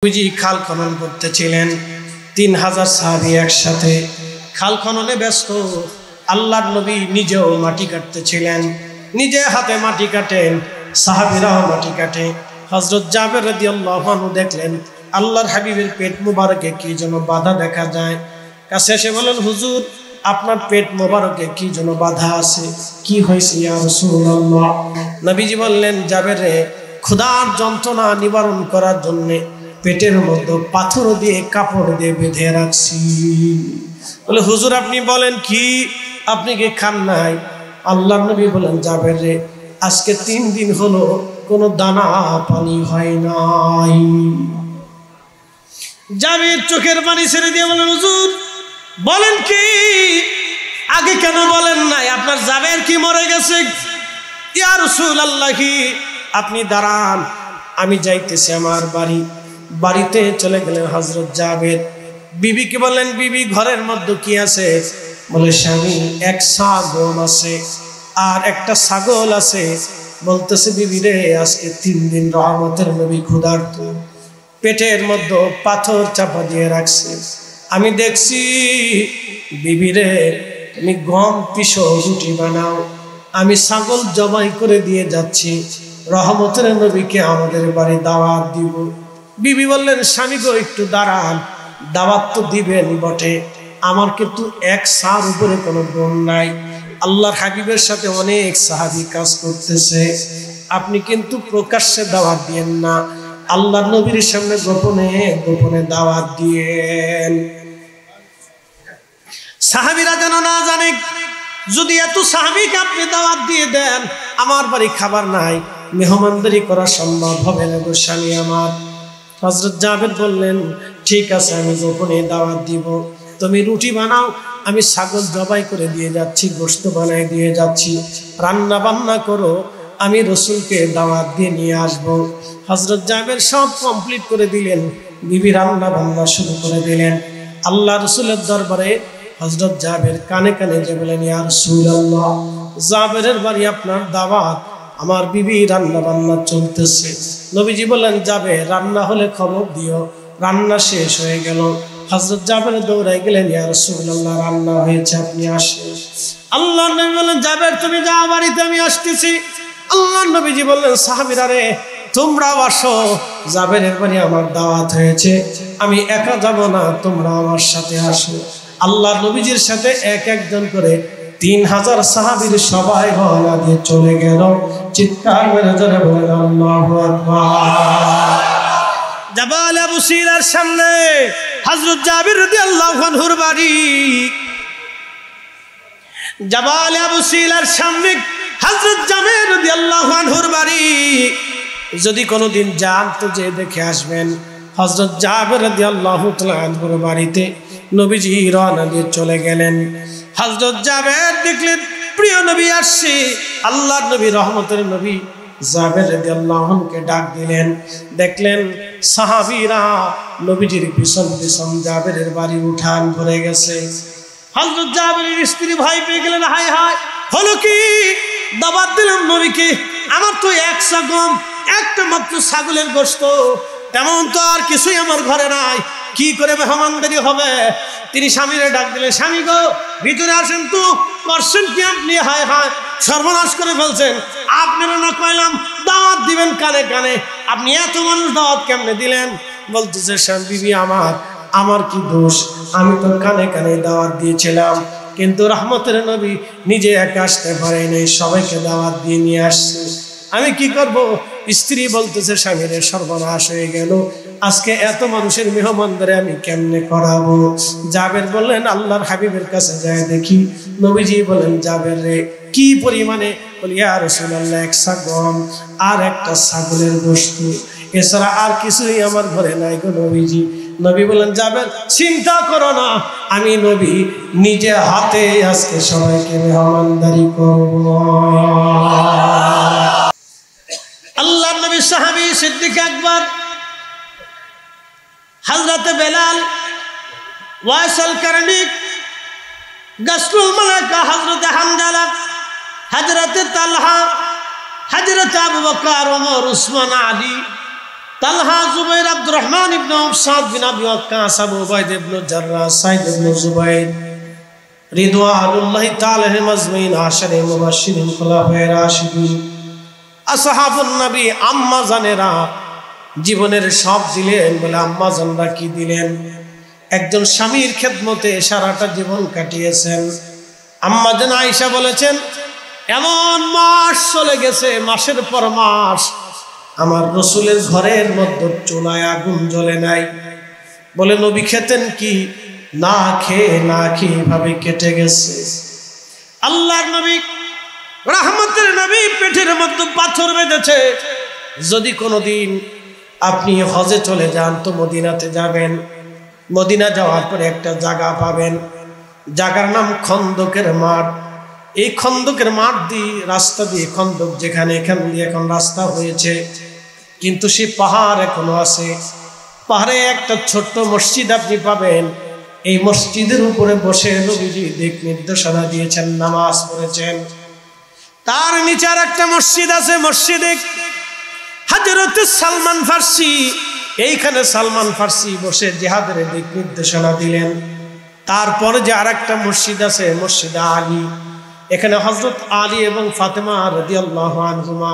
নবীজি খাল খনন করতেছিলেন। 3000 সাহাবী একসাথে খাল খননে ব্যস্ত। আল্লাহর নবী নিজেও মাটি কাটতেছিলেন, নিজে হাতে মাটি কাটেন, সাহাবীরাও মাটি কাটে। হযরত জাবের রাদিয়াল্লাহু আনহু দেখলেন আল্লাহর হাবিবের পেট মোবারকে কি যেন বাধা দেখা যায়। কাছে এসে বলেন, হুজুর আপনার পেট মোবারকে কি যেন বাধা আছে, কি হয়েছে ইয়া রাসূলুল্লাহ? নবীজি বললেন, জাবের রে, ক্ষুধার যন্ত্রণা নিবারণ করার জন্য পেটের মধ্যে পাথর দিয়ে কাপড় দিয়ে বেঁধে রাখছি। বলে, হুজুর আপনি বলেন কি, আপনি কি খান নাই? আল্লাহর নবী বলেন, জাবের রে, আজকে 3 দিন হলো কোনো দানা পানি হয় নাই। জাবের চোখের পানি ছেড়ে দিয়ে বলেন, হুজুর বলেন কি, আগে কেন বলেন নাই? আপনার জাবের কি মরে গেছে? ইয়া রাসূলুল্লাহ, আপনি দাঁড়ান, আমি যাইতেছি আমার বাড়িতে চলে গেলেন হযরত জাবের। বিবিকে বললেন, বিবি ঘরের মধ্যে কি আছে? বলে, স্বামী এক ছাগল আছে আর একটা ছাগল আছে। বলতেছে, বিবি রে, আজকে 3 দিন রহমতের নবী ক্ষুধার্ত, পেটের মধ্যে পাথর চাপা দিয়ে রাখছে। আমি দেখছি, বিবি রে তুমি গম পিষো, রুটি বানাও, আমি ছাগল জবাই করে দিয়ে যাচ্ছি, রহমতের নবীকে আমাদের বাড়ি দাওয়াত দিব। বিবি বললেন, স্বামী গো একটু দাঁড়ান, দাওয়াত তো দিবেন বটে, আমার কিন্তু এক সার উপরে কোনো গুণ নাই। আল্লাহর হাবিবের সাথে অনেক সাহাবী কাজ করতেছে, আপনি কিন্তু প্রকাশ্যে দাওয়াত দিয়েন না, আল্লাহর নবীর সামনে গোপনে গোপনে দাওয়াত দিয়েন। সাহাবীরা যেন না জানে, যদি এত সাহাবীকে আপনি দাওয়াত দিয়ে দেন, আমার বাড়ি খাবার নাই, মেহমানদারি করা সম্ভব হবে না গো স্বামী আমার। হযরত জাবের বললেন, ঠিক আছে, আমি গোপনে দাওয়াত দিব, তুমি রুটি বানাও, আমি ছাগল জবাই করে দিয়ে যাচ্ছি, গোশত বানাই দিয়ে যাচ্ছি, রান্না বান্না করো, আমি রাসূলকে দাওয়াত দিয়ে নিয়ে আসবো। হযরত জাবের সব কমপ্লিট করে দিলেন, বিবি রান্না বান্না শুরু করে দিলেন। আল্লাহ রাসূলের দরবারে হযরত জাবের কানে কানে যে বলেন, ইয়া রাসূলুল্লাহ, জাবেরের বাড়ি আপনার দাওয়াত, আমার বিবি রান্না বান্না চলতেছে। নবীজি বললেন, যাবে রান্না হলে খবর দিও। রান্না শেষ হয়ে গেল, হযরত জাবের দৌড়াই গেলেন, ইয়া রাসূলুল্লাহ রান্না হয়েছে, আপনি আসেন। আল্লাহর নবী বললেন, জাবের তুমি যাও বাড়িতে, আমি আসতেছি। আল্লাহর নবীজি বললেন, সাহাবীরা রে, তোমরাও আসো, জাবেরের বাড়ি আমার দাওয়াত হয়েছে, আমি একা যাব না, তোমরা আমার সাথে আসো। আল্লাহর নবীজির সাথে এক একজন করে 3000 সাহাবীর সবাই রওনা দিয়ে চলে গেল। চিৎকার মেরে জোরে বলেন, আল্লাহু আকবার। জাবাল আবু সিরার সামনে হযরত জাবির রাদিয়াল্লাহু আনহুর বাড়ি। জাবাল আবু সিরার সামনে হযরত জাবির রাদিয়াল্লাহু আনহুর বাড়ি। যদি কোনোদিন যান তো যে দেখে আসবেন। হযরত জাবির রাদিয়াল্লাহু তাআলা আনহুর বাড়িতে নবীজি রওনা দিয়ে চলে গেলেন। হযরত জাবের দেখলেন প্রিয় নবী আসছে, আল্লাহর নবী রহমতের নবী জাবের রাদিয়াল্লাহু আনহুকে ডাক দিলেন। দেখলেন সাহাবীরা নবীজির পিছন পিছন জাবেরের বাড়ি উঠান ভরে গেছে। হযরত জাবেরের স্ত্রী ভয় পেয়ে গেলেন, হায় হায়, হলো কি? দাওয়াত দিলাম নবীকে, আমার তো এক গম, একটা মাত্র ছাগলের গোশত, তেমন তো আর কিছুই আমার ঘরে নাই, কি করে মেহমানদারি হবে? তিনি স্বামীরে ডাক দিলেন, স্বামী গো ভিতরে আসেন তো, করছেন কি আপনি? হায় হায়, সর্বনাশ করে ফেলছেন, আপনারা না কইলাম দাওয়াত দিবেন কানে কানে, আপনি এত মানুষ দাওয়াত কেমনে দিলেন? বলতেছে, স্বামী বিবি আমার কি দোষ? আমি তো কানে কানে দাওয়াত দিয়েছিলাম, কিন্তু রহমতের নবী নিজে একা আসতে পারে নাই, সবাইকে দাওয়াত দিয়ে নিয়ে আসছে, আমি কি করব? স্ত্রী বলতেছে, স্বামীর সর্বনাশ হয়ে গেল, আজকে এত মানুষের মেহমানদারি আমি কেমনে করাবো? জাবের বললেন, আল্লাহর হাবিবের কাছে যায় দেখি। নবীজি বলেন, জাবের রে, কি পরিমাণে? বলি, ইয়া রাসূলুল্লাহ, 1 সা গম আর একটা ছাগলের গোশত, এছাড়া আর কিছুই আমার ঘরে নাই গো নবীজি। নবী বলেন, জাবের চিন্তা করো না, আমি নবী নিজে হাতে আজকে সবাইকে মেহমানদারি করব। আল্লাহর নবী সাহাবী সিদ্দিক আকবর, হযরতে বেলাল, ওয়াইসাল কারনী, গাসরুল মালাকা হযরতে হামজালা, হযরতে তালহা, হযরতে আবু বকর, ওমর, উসমান, আলী, তালহা, জুবাইর, আব্দুর রহমান ইবনে আউফ, সাদ বিন আবি ওয়াক্কাস, আবু উবাইদা ইবনে জাররাহ, সাইদ ইবনে জুবাইর রিদওয়ানুল্লাহি তাআলা আলাইহিম আজমাইন, আশারে মুবাশশিরিন, খুলাফায়ে রাশিদিন, আসহাবুন নবী, আম্মা জানেরা জীবনের সব দিলেন। বলে আম্মা জানরা কি দিলেন? একজন স্বামীর খেদমতে সারাটা জীবন কাটিয়েছেন। আম্মা জান আয়েশা বলেছেন, এমন মাস চলে গেছে, মাসের পর মাস আমার রসুলের ঘরের মধ্যে চুলায় আগুন জ্বলে নাই। বলে নবী খেতেন কি? না খেয়ে ভাবে কেটে গেছে। আল্লাহর নবী, রহমতের নবী, পেটের মধ্যে পাথর বেঁধেছে। যদি কোনোদিন আপনি হজে চলে যান তো মদিনাতে যাবেন। মদিনা যাওয়ার পরে একটা জায়গা পাবেন, জায়গার নাম খন্দকের মাঠ। এই খন্দকের মাঠ দিয়ে, রাস্তা দিয়ে, খন্দক যেখানে, এখান দিয়ে এখন রাস্তা হয়েছে, কিন্তু সে পাহাড় এখনো আছে। পাহাড়ে একটা ছোট্ট মসজিদ আপনি পাবেন। এই মসজিদের উপরে বসে নবীজি দিক নির্দেশনা দিয়েছেন, নামাজ পড়েছেন। তার নিচে আর একটা মসজিদ আছে, মসজিদে হযরত সালমান ফার্সি। এইখানে সালমান ফার্সি বসে জিহাদের দিক নির্দেশনা দিলেন। তারপরে যে আর একটা মসজিদ আছে, মসজিদ আলী, এখানে হযরত আলী এবং ফাতেমা রাদিয়াল্লাহু আনহুমা,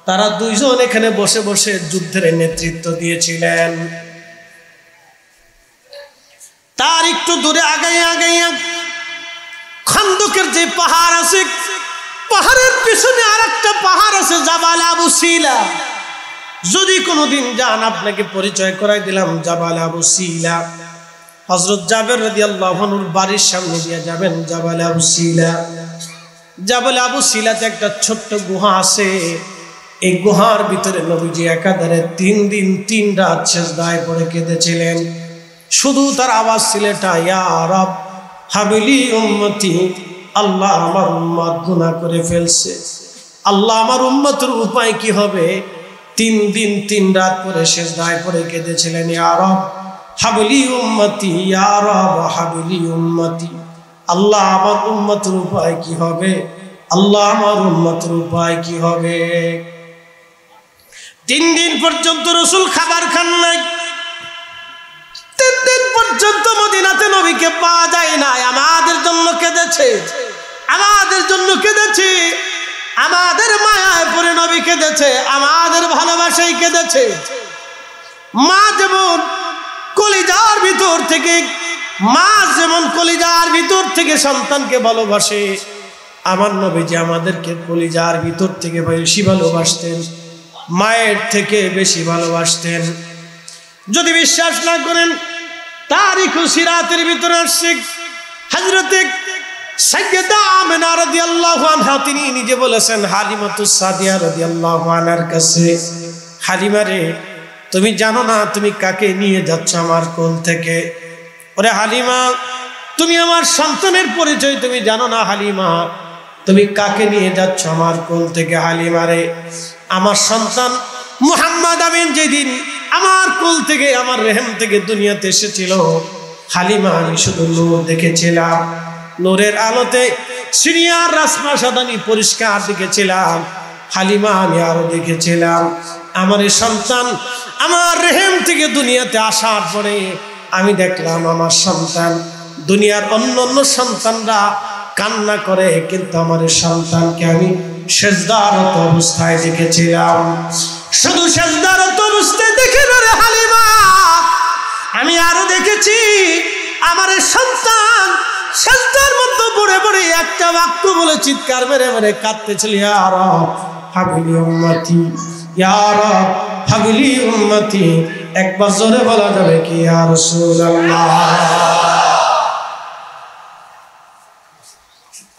তারা দুইজন এখানে বসে বসে যুদ্ধের নেতৃত্ব দিয়েছিলেন। তার একটু দূরে আগাইয়া খন্দকের যে পাহাড় আছে, পাহাড়ের পিছনে আর একটা পাহাড় আছে, জাবাল আবু সিলা। যদি কোনোদিন যান, আপনাকে পরিচয় করাই দিলাম, জাবাল আবু সিলা। হযরত জাবের রাদিয়াল্লাহু আনহুর বাড়ির সামনে দিয়ে যাবেন, জাবাল আবু সিলা। জাবাল আবু সিলাতে একটা ছোট্ট গুহা আছে। এই গুহার ভিতরে নবীজি একাধারে 3 দিন 3 রাত সিজদায় পড়ে কেঁদেছিলেন। শুধু তার আওয়াজ ছিল এটা, ইয়া রব হাবিলি উম্মতি, আল্লাহ আমার উম্মত গুনাহ করে ফেলছে, আল্লাহ আমার উম্মতের উপায় কি হবে? 3 দিন 3 রাত পরে সিজদায় পড়ে কেঁদেছিলেন, ইয়া রব হাবিলি উম্মতি, ইয়া রব হাবিলি উম্মতি, আল্লাহ আমার উম্মতের উপায় কি হবে? আল্লাহ আমার উম্মতের উপায় কি হবে? 3 দিন পর্যন্ত রাসূল খাবার খান নাই। 3 দিন পর্যন্ত মদিনাতে নবীকে পাওয়া যায় না। আমাদের জন্য কেঁদেছে, আমাদের জন্য কেঁদেছে, আমাদের মায়ায় পড়ে নবী কেঁদেছে, আমাদের ভালোবাসায় কেঁদেছে। মা যেমন কলিজার ভিতর থেকে, মা যেমন কলিজার ভিতর থেকে সন্তানকে ভালোবাসে, আমার নবীজি আমাদেরকে কলিজার ভিতর থেকে বেশি ভালোবাসতেন, মায়ের থেকে বেশি ভালোবাসতেন। যদি বিশ্বাস না করেন, তারিখ ও সিরাতের ভিতরে আসছে, হযরতে সাইয়্যিদা আমিনা রাদিয়াল্লাহু আনহা তিনি নিজে বলেছেন হালিমাতুস সাদিয়া রাদিয়াল্লাহু আনহার কাছে, হালিমা রে, তুমি জানো না তুমি কাকে নিয়ে যাচ্ছ আমার কোল থেকে? ওরে হালিমা, তুমি আমার সন্তানের পরিচয় তুমি জানো না? হালিমা, তুমি কাকে নিয়ে যাচ্ছ আমার কোল থেকে? হালিমা রে, আমার সন্তান মুহাম্মদ আমিন যেদিন আমার কোল থেকে, আমার রেহেম থেকে দুনিয়াতে এসেছিল, হালিমা আমি শুধু নূর দেখেছিলাম, নূরের আলোতে সিরিয়ার রাজপ্রাসাদানি পরিষ্কার দেখেছিলাম। হালিমা আমি আরো দেখেছিলাম আমার এই সন্তান আমার রেহেম থেকে দুনিয়াতে আসার পরে আমি দেখলাম আমার সন্তান, দুনিয়ার অন্য অন্য সন্তানরা কান্না করে, কিন্তু আমার এই সন্তানকে আমি সেজদারত অবস্থায় দেখেছিলাম। শুধু সেজদারত অবস্থায় দেখে না রে হালিমা, আমি আরো দেখেছি আমার এই সন্তান সেজদার মধ্যে পড়ে পড়ে একটা বাক্য বলে চিৎকার মেরে মেরে কাঁদতেছিল, ইয়া রব হাবিলি উম্মতি, ইয়া রব হাবিলি উম্মতি। একবার জোরে বলা যাবে কি ইয়া রাসূলুল্লাহ?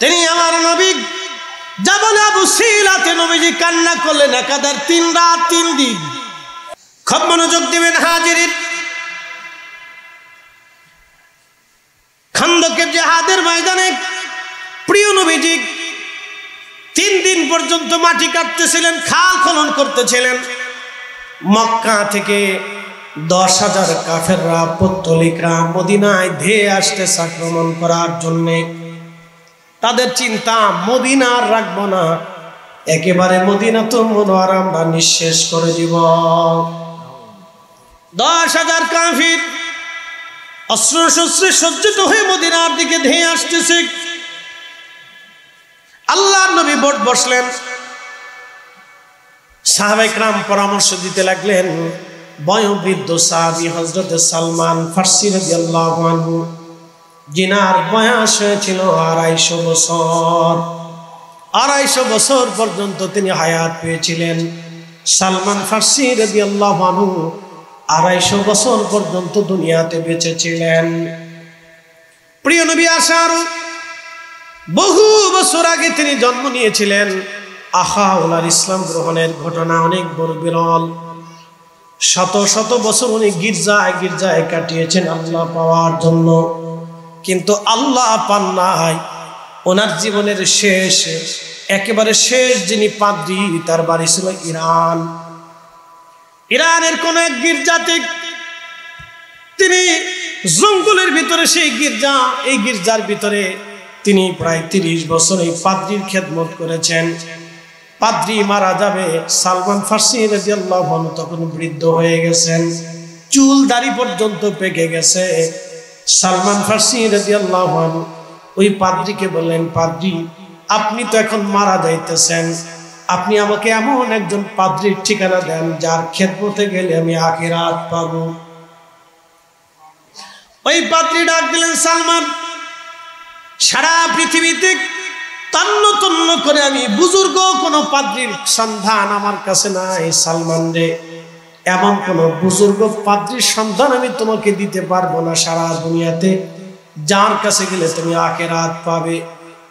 তিনি আমার নবী জাবাল আবু সিলাতে নবীজি কান্না করলেন একাধার 3 রাত 3 দিন। খুব মনোযোগ দিবেন হাজিরিন, খন্দকের জিহাদের ময়দানে প্রিয় নবীজি 3 দিন পর্যন্ত মাটি কাটতেছিলেন, খাল খনন করতেছিলেন। মক্কা থেকে 10,000 কাফেররা, পত্তলিকরা মদিনায় ধেয়ে আসতে আক্রমণ করার জন্য। তাদের চিন্তা মদিনা আর রাখবো না, একেবারে মদিনা তো মুনাওয়ারা আমরা নিঃশেষ করে দিব। 10,000 কাফির অস্ত্র শস্ত্রে সজ্জিত হয়ে মদিনার দিকে ধেয়ে আসতেছে। আল্লাহর নবী বোট বসলেন, সাহাবায়ে কেরাম পরামর্শ দিতে লাগলেন। বয়োবৃদ্ধ সাহাবী হযরত সালমান ফারসি রাদিয়াল্লাহু আনহু, যিনার বয়স হয়েছিল 250 বছর, 250 বছর পর্যন্ত তিনি হায়াত পেয়েছিলেন। সালমান ফারসি রাদিয়াল্লাহু আনহু 250 বছর পর্যন্ত দুনিয়াতে বেঁচে ছিলেন। প্রিয় নবী আসার বহু বছর আগে তিনি জন্ম নিয়েছিলেন। ওনার ইসলাম গ্রহণের ঘটনা অনেক বড় বিরল। শত শত বছর উনি গির্জায় গির্জায় কাটিয়েছেন আল্লাহ পাওয়ার জন্য, কিন্তু আল্লাহ পান নাই। ওনার জীবনের শেষ, একেবারে শেষ যিনি পাদ্রী, তার বাড়ি ছিল ইরান। ইরানের কোন এক গির্জাতে তিনি জঙ্গলের ভিতরে, সেই গির্জা, এই গির্জার ভিতরে তিনি প্রায় 30 বছর এই পাদ্রীর খেদমত করেছেন। পাদ্রী মারা যাবে, সালমান ফারসি রাদিয়াল্লাহু আনহু তখন বৃদ্ধ হয়ে গেছেন, চুল দাড়ি পর্যন্ত পেকে গেছে। সালমান ফারসি রাদিয়াল্লাহু আনহু ওই পাদ্রীকে বললেন, পাদ্রী আপনি তো এখন মারা যাইতেছেন, আপনি আমাকে এমন একজন পাদ্রীর ঠিকানা দেন যার খেদমতে গেলে আমি আখিরাত পাবো। ওই পাদ্রী ডাক দিলেন, সালমান, সারা পৃথিবীতে তন্ন তন্ন করে আমি বুজুর্গ কোন পাদ্রীর সন্ধান আমার কাছে নাই। সালমান রে, এমন কোন বুজুর্গ পাদ্রীর সন্ধান আমি তোমাকে দিতে পারবো না সারা দুনিয়াতে, যার কাছে গেলে তুমি আখিরাত পাবে।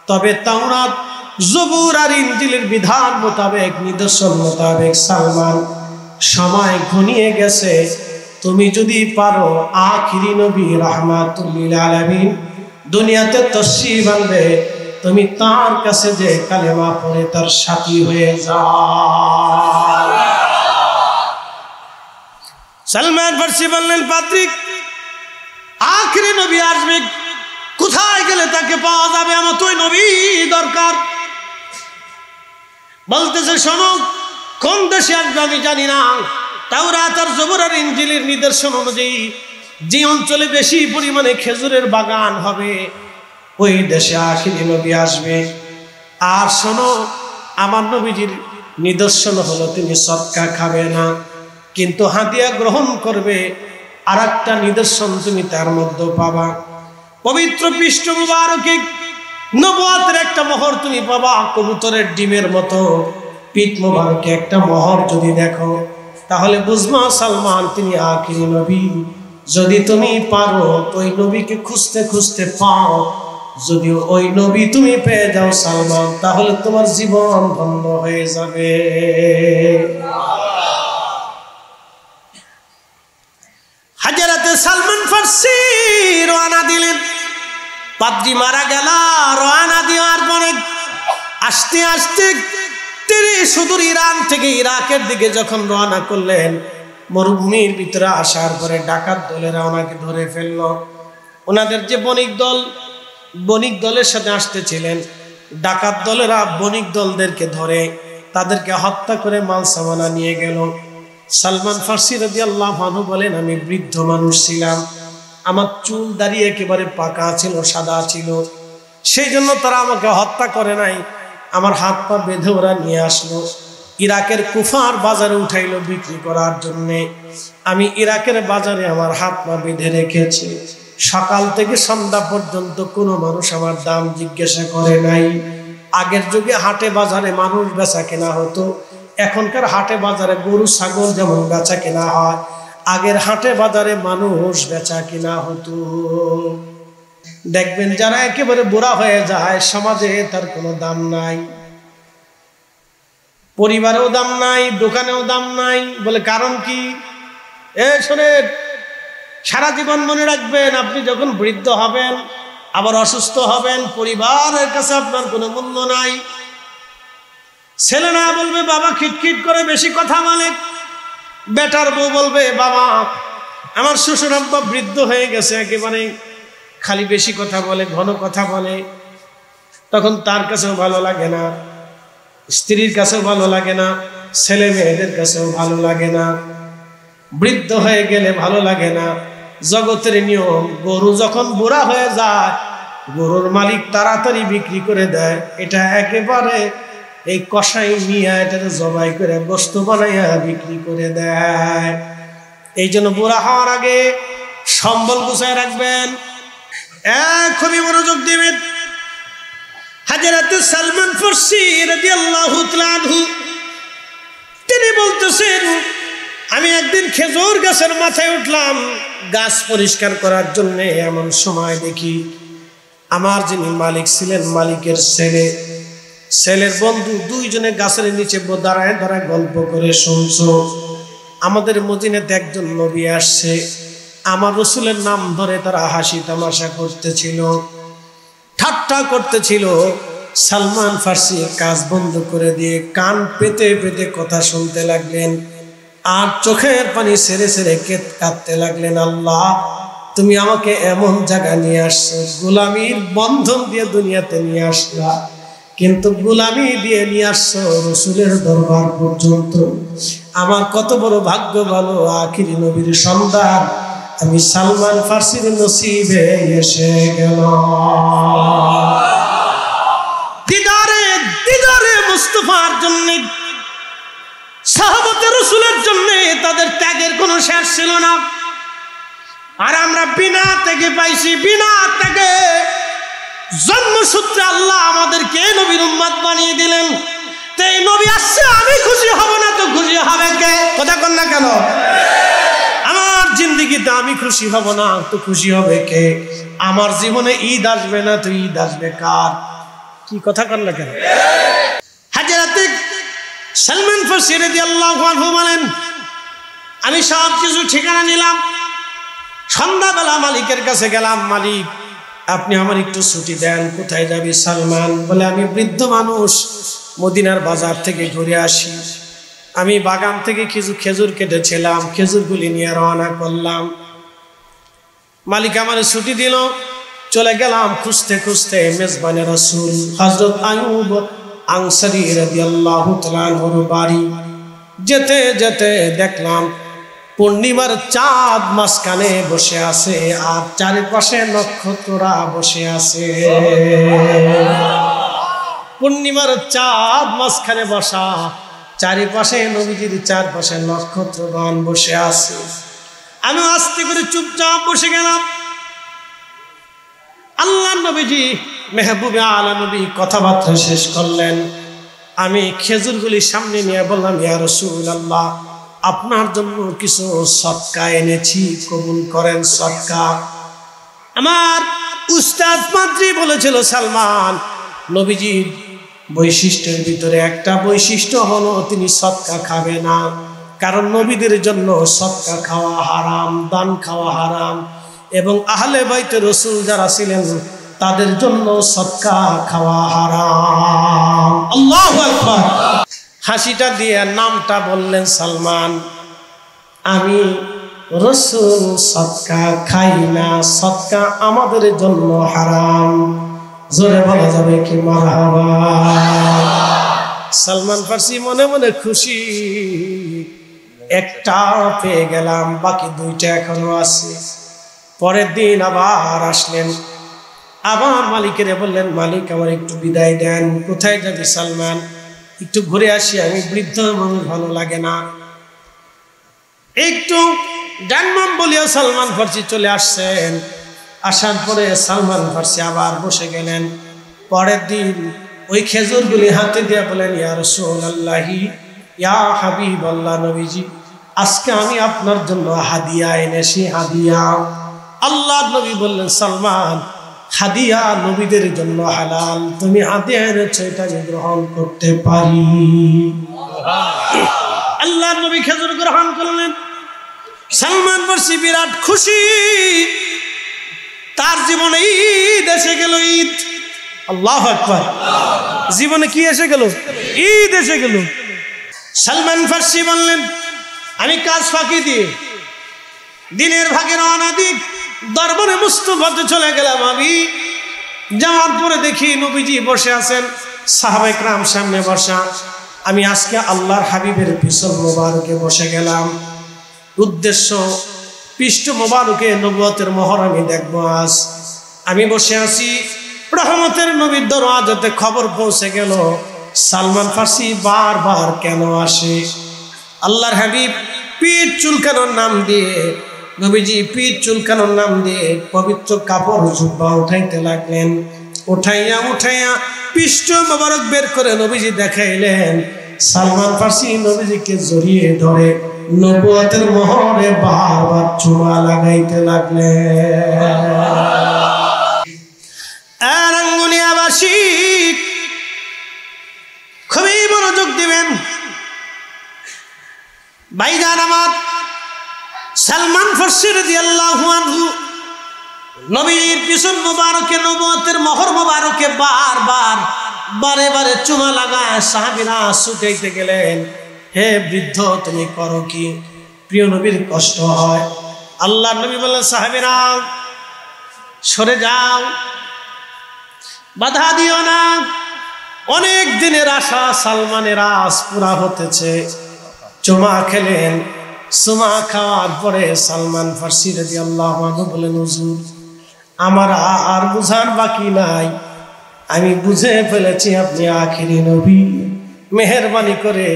তবে তাওরাত, জবুর আর ইনজিলের বিধান মোতাবেক, নিদর্শন মোতাবেক সালমান, সময় ঘনিয়ে গেছে, তুমি যদি পারো আখিরি নবী রাহমাতুল লিল আলামিন দুনিয়াতে তশরিফ আনবে, তুমি তার কাছে যে কালেমা পড়ে তার সাথী হয়ে যাও। সালমান ফারসি বললেন, পাদ্রী আখিরি নবী আসবে, কোথায় গেলে তাকে পাওয়া যাবে? আমার তো ওই নবী দরকার। বলতেছে, শোনো, কোন দেশে আসবে আমি জানি না, তাওরাত আর জবুর আর ইনজিলের নিদর্শন অনুযায়ী যে অঞ্চলে বেশি পরিমাণে খেজুরের বাগান হবে ওই দেশে আখিরি নবী আসবে। আর শোনো, আমার নবীজির নিদর্শন হলো তিনি সদকা খাবে না, কিন্তু হাদিয়া গ্রহণ করবে। আর একটা নিদর্শন তুমি তার মধ্যে পাবা, পবিত্র পৃষ্ঠ মুবারকে নবুয়তের একটা মোহর তুমি পাবা, কবুতরের ডিমের মতো পিঠ মুবারকে একটা মোহর যদি দেখো, তাহলে বুঝবা সালমান তিনি আখিরি নবী। যদি তুমি পারো ওই নবীকে খুঁজতে খুঁজতে পাও, যদি ওই নবী তুমি পেয়ে যাও সালমান, তাহলে তোমার জীবন ধন্য হয়ে যাবে। হাজরাতে সালমান ফারসি রওনা দিলেন। পাদ্রী মারা গেল, রওনা দেওয়ার পরে আস্তে আস্তে তিনি সুদূর ইরান থেকে ইরাকের দিকে যখন রওনা করলেন, মরুভূমির ভিতরে আসার পরে ডাকাত দলেরা ওনাকে ধরে ফেলল। ওনাদের যে বণিক দলের সাথে আসতেছিলেন, ডাকাত দলেরা বণিক দলদেরকে ধরে তাদেরকে হত্যা করে মাল সামানা নিয়ে গেল। সালমান ফারসি রাদিয়াল্লাহু আনহু বলেন, আমি বৃদ্ধ মানুষ ছিলাম, আমার চুল দাড়ি একেবারে পাকা ছিল, সাদা ছিল, সেই জন্য তারা আমাকে হত্যা করে নাই, আমার হাত পা বেঁধে ওরা নিয়ে আসলো, ইরাকের কুফার বাজারে উঠাইলো বিক্রি করার জন্যে। আমি ইরাকের বাজারে আমার হাত পা বেঁধে রেখেছি, সকাল থেকে সন্ধ্যা পর্যন্ত কোনো মানুষ আমার দাম জিজ্ঞাসা করে নাই। আগের যুগে হাটে বাজারে মানুষ বেচা কেনা হতো, এখনকার হাটে বাজারে গরু ছাগল যেমন বেচা কেনা হয়, আগের হাটে বাজারে মানুষ বেচা কেনা হতো। দেখবেন যারা একেবারে বুড়া হয়ে যায়, সমাজে তার কোনো দাম নাই, পরিবারেও দাম নাই, দোকানেও দাম নাই। বলে কারণ কি? শোনেন, সারা জীবন মনে রাখবেন, আপনি যখন বৃদ্ধ হবেন, আবার অসুস্থ হবেন, পরিবারের কাছে আপনার কোনো মূল্য নাই। ছেলেরা বলবে বাবা খিটখিট করে বেশি কথা বলে, বেটার বউ বলবে বাবা আমার শ্বশুর আব্বা বৃদ্ধ হয়ে গেছে, একেবারে খালি বেশি কথা বলে, ঘন কথা বলে। তখন তার কাছেও ভালো লাগে না, স্ত্রীর কাছেও ভালো লাগে না, ছেলে মেয়েদের কাছেও ভালো লাগে না। বৃদ্ধ হয়ে গেলে ভালো লাগে না, জগতের নিয়ম। গরু যখন বুড়া হয়ে যায় গরুর মালিক তাড়াতাড়ি বিক্রি করে দেয়। এটা একেবারে এই কষাই নিয়ে এটাকে জবাই করে গোশত বানাইয়া বিক্রি করে দেয়। এই জন্য বুড়া হওয়ার আগে সম্বল গুছায় রাখবেন। খুবই মনোযোগ দিবেন। হযরত সালমান ফারসি রাদিয়াল্লাহু তাআলা আনহু তিনি বলতেছেন, আমি একদিন খেজুর গাছের মাথায় উঠলাম গাছ পরিষ্কার করার জন্য। এমন সময় দেখি আমার যিনি মালিক ছিলেন, মালিকের ছেলের বন্ধু দুইজনে গাছের নিচে দাঁড়ায় দাঁড়ায় গল্প করে শুনছো। আমাদের মদিনাতে একজন নবী আসছে, আমার রসুলের নাম ধরে তারা হাসি তামাশা করতেছিল, ঠাট্টা করতেছিল। সালমান ফারসি কাজ বন্ধ করে দিয়ে কান পেতে পেতে কথা শুনতে লাগলেন আর চোখের পানি ছেড়ে ছেড়ে কাঁদতে লাগলেন। আল্লাহ, তুমি আমাকে এমন জায়গা নিয়ে আসছো, গোলামির বন্ধন দিয়ে দুনিয়াতে নিয়ে আসলা, কিন্তু গোলামি দিয়ে নিয়ে আসছো রসুলের দরবার পর্যন্ত। আমার কত বড় ভাগ্য ভালো, আখিরি নবীর সন্তান আমি সালমান ফারসির নসিবে এসে গেল। দিদারে মুস্তাফার জন্য, সাহাবাতে রাসূলের জন্য তাদের ত্যাগের কোনো শেষ ছিল না। আর আমরা বিনা ত্যাগে পাইছি, বিনা ত্যাগে জন্মসূত্রে আল্লাহ আমাদেরকে নবীর উম্মত বানিয়ে দিলেন। তো এই নবী আসছে, আমি খুশি হব না তো খুশি হবে কে? কথা কন না কেন? আমার জিন্দেগিতে আমি খুশি হব না তো খুশি হবে কে? আমার জীবনে ঈদ আসবে না তো ঈদ আসবে কার? কি কথা কন না কেন? হযরত সালমান ফারসি রাদিয়াল্লাহু আনহু বলেন, আমি সব কিছু ঠিকানা নিলাম, সন্ধ্যাবেলা মালিকের কাছে গেলাম, মালিক আপনি আমার একটু ছুটি দেন। কোথায় যাবি সালমান? বলে আমি বৃদ্ধ মানুষ, মদিনার বাজার থেকে ঘুরে আসি। আমি বাগান থেকে কিছু খেজুর কেটেছিলাম, খেজুরগুলি নিয়ে রওনা করলাম। মালিক আমার ছুটি দিল, চলে গেলাম খুঁজতে খুঁজতে মেজবানে রাসূল হযরত আইয়ুব আনসারী রাদিয়াল্লাহু তাআলা আনহুর বাড়ি। যেতে যেতে দেখলাম পূর্ণিমার চাঁদ মাঝখানে বসে আছে আর চারিপাশে নক্ষত্ররা বসে আছে। পূর্ণিমার চাঁদ মাঝখানে বসা, চারিপাশে নবীজির চারপাশে নক্ষত্রগণ বসে আছে। আমি আস্তে করে চুপচাপ বসে গেলাম। আল্লাহ নবীজি মেহবুবে আলা নবী কথাবার্তা শেষ করলেন। আমি খেজুরগুলি সামনে নিয়ে বললাম, ইয়া রাসূলুল্লাহ, আপনার জন্য কিছু সদকা এনেছি, কবুল করেন সদকা। আমার উস্তাদ পাদ্রী বলেছিল, সালমান নবীজির বৈশিষ্ট্যের ভিতরে একটা বৈশিষ্ট্য হলো তিনি সদকা খাবে না, কারণ নবীদের জন্য সদকা খাওয়া হারাম, দান খাওয়া হারাম, এবং আহলে বাইতে রাসূল যারা ছিলেন তাদের জন্য সদকা খাওয়া হারাম। আল্লাহু আকবার। হাসিটা দিয়ে নামটা বললেন সালমান। আমি রাসূল সদকা খাই না, সদকা আমাদের জন্য হারাম। জোরে বলা যাবে কি মারহাবা? সালমান ফারসি মনে মনে খুশি, একটা পেয়ে গেলাম, বাকি দুইটা এখনো আছে। পরের দিন আবার আসলেন, আবার মালিকের বললেন, মালিক আমার একটু বিদায় দেন। কোথায় যাবি সালমান? একটু ঘুরে আসি, আমি বৃদ্ধ মানুষ, ভালো লাগে না। একটু ডানমাম বলিয়া সালমান ফারসি চলে আসছেন। আসার পরে সালমান ফারসি আবার বসে গেলেন। পরের দিন ওই খেজুরগুলি হাতে দিয়ে বলেন, ইয়া রাসূলুল্লাহি, ইয়া হাবিবাল্লাহ, নবীজি আজকে আমি আপনার জন্য হাদিয়া এনেছি, হাদিয়া। আল্লাহ নবী বললেন, সালমান হাদিয়া নবীদের জন্য হালাল, তুমি হাদিয়া এনেছো, এটা আমি গ্রহণ করতে পারি। আল্লাহ নবী খেজুর গ্রহণ করলেন। সালমান ফারসি বিরাট খুশি, তার জীবনে ঈদ এসে গেল। ঈদ, আল্লাহু আকবার। জীবনে কি এসে গেল? ঈদ এসে গেল। সালমান ফারসি বললেন, আমি কাজ ফাঁকি দিয়ে দিনের ভাগে রওনা দিই, দরবারে মুস্তাফাতে চলে গেলাম। আমি যাওয়ার পরে দেখি নবীজি বসে আছেন, সাহাবায়ে কেরাম সামনে বসা। আমি আজকে আল্লাহর হাবিবের পিছন মোবারকে বসে গেলাম। উদ্দেশ্য পৃষ্ঠ মোবারকে নবুয়তের মোহর আমি দেখবো। আজ আমি বসে আছি, রহমতের নবীর দরওয়াজাতে খবর পৌঁছে গেল সালমান ফার্সি বারবার কেন আসে। আল্লাহর হাবিব পিঠ চুলকানোর নাম দিয়ে, নবীজি পিঠ চুলকানোর নাম দিয়ে পবিত্র কাপড় জুব্বা উঠাইতে লাগলেন। উঠাইয়া উঠাইয়া পৃষ্ঠ মোবারক বের করে নবীজি দেখাইলেন। সালমান ফার্সি নবীজিকে জড়িয়ে ধরে নবুয়তের মোহরে বারবার চুমা লাগাইতে লাগলেন। আরাঙ্গুনিয়াবাসী খুবই মনোযোগ দিবেন। ভাইজান আমার, সালমান ফার্সি রাদিয়াল্লাহু আনহু নবীর পিছন মোবারকে নবুয়তের মোহর মোবারকে বারবার বারে বারে চুমা লাগায় সাহাবীরা ছুটাইতে গেলেন। হে বৃদ্ধ, তুমি করো কি? প্রিয় নবীর কষ্ট হয়। আল্লাহ নবী বললেন, সাহাবীরা সরে যাও, বাধা দিও না। অনেক দিনের আশা সালমানের আজ পুরা হতেছে। চুমা খেলেন। চুমা খাওয়ার পরে সালমান ফার্সি রাদিয়াল্লাহু আনহু বলেন, হুজুর আমার আর বুঝার বাকি নাই, আমি বুঝে ফেলেছি আপনি আখিরি নবী। মেহেরবানি করে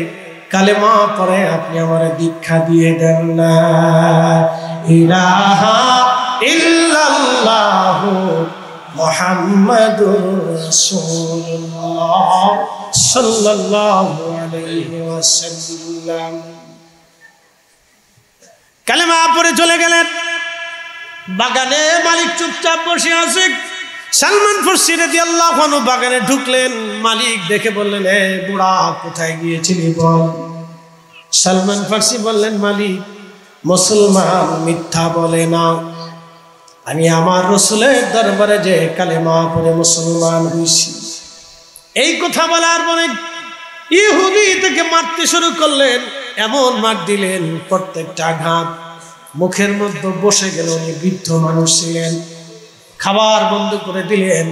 কালেমা পড়ে আপনি আমার দীক্ষা দিয়ে দেন না। ইলাহা ইল্লাল্লাহু মুহাম্মাদুর রাসূলুল্লাহ সাল্লাল্লাহু আলাইহি ওয়াসাল্লাম। কালেমা পড়ে চলে গেলেন। বাগানে মালিক চুপচাপ বসে আছে। সালমান ফার্সি রাদিয়াল্লাহু আনহু বাগানে ঢুকলেন। মালিক দেখে বললেন, এ বুড়া কোথায় গিয়েছিলি বল। সালমান ফার্সি বললেন, মালিক মুসলমান মিথ্যা বলে না, আমি আমার রাসূলের দরবারে যে কালেমা পড়ে মুসলমান হইছি। এই কথা বলার পরে ইহুদি থেকে মারতে শুরু করলেন। এমন মার দিলেন, প্রত্যেকটা আঘাত মুখের মধ্যে বসে গেল। উনি বৃদ্ধ মানুষ ছিলেন। খাবার বন্ধ করে দিলেন।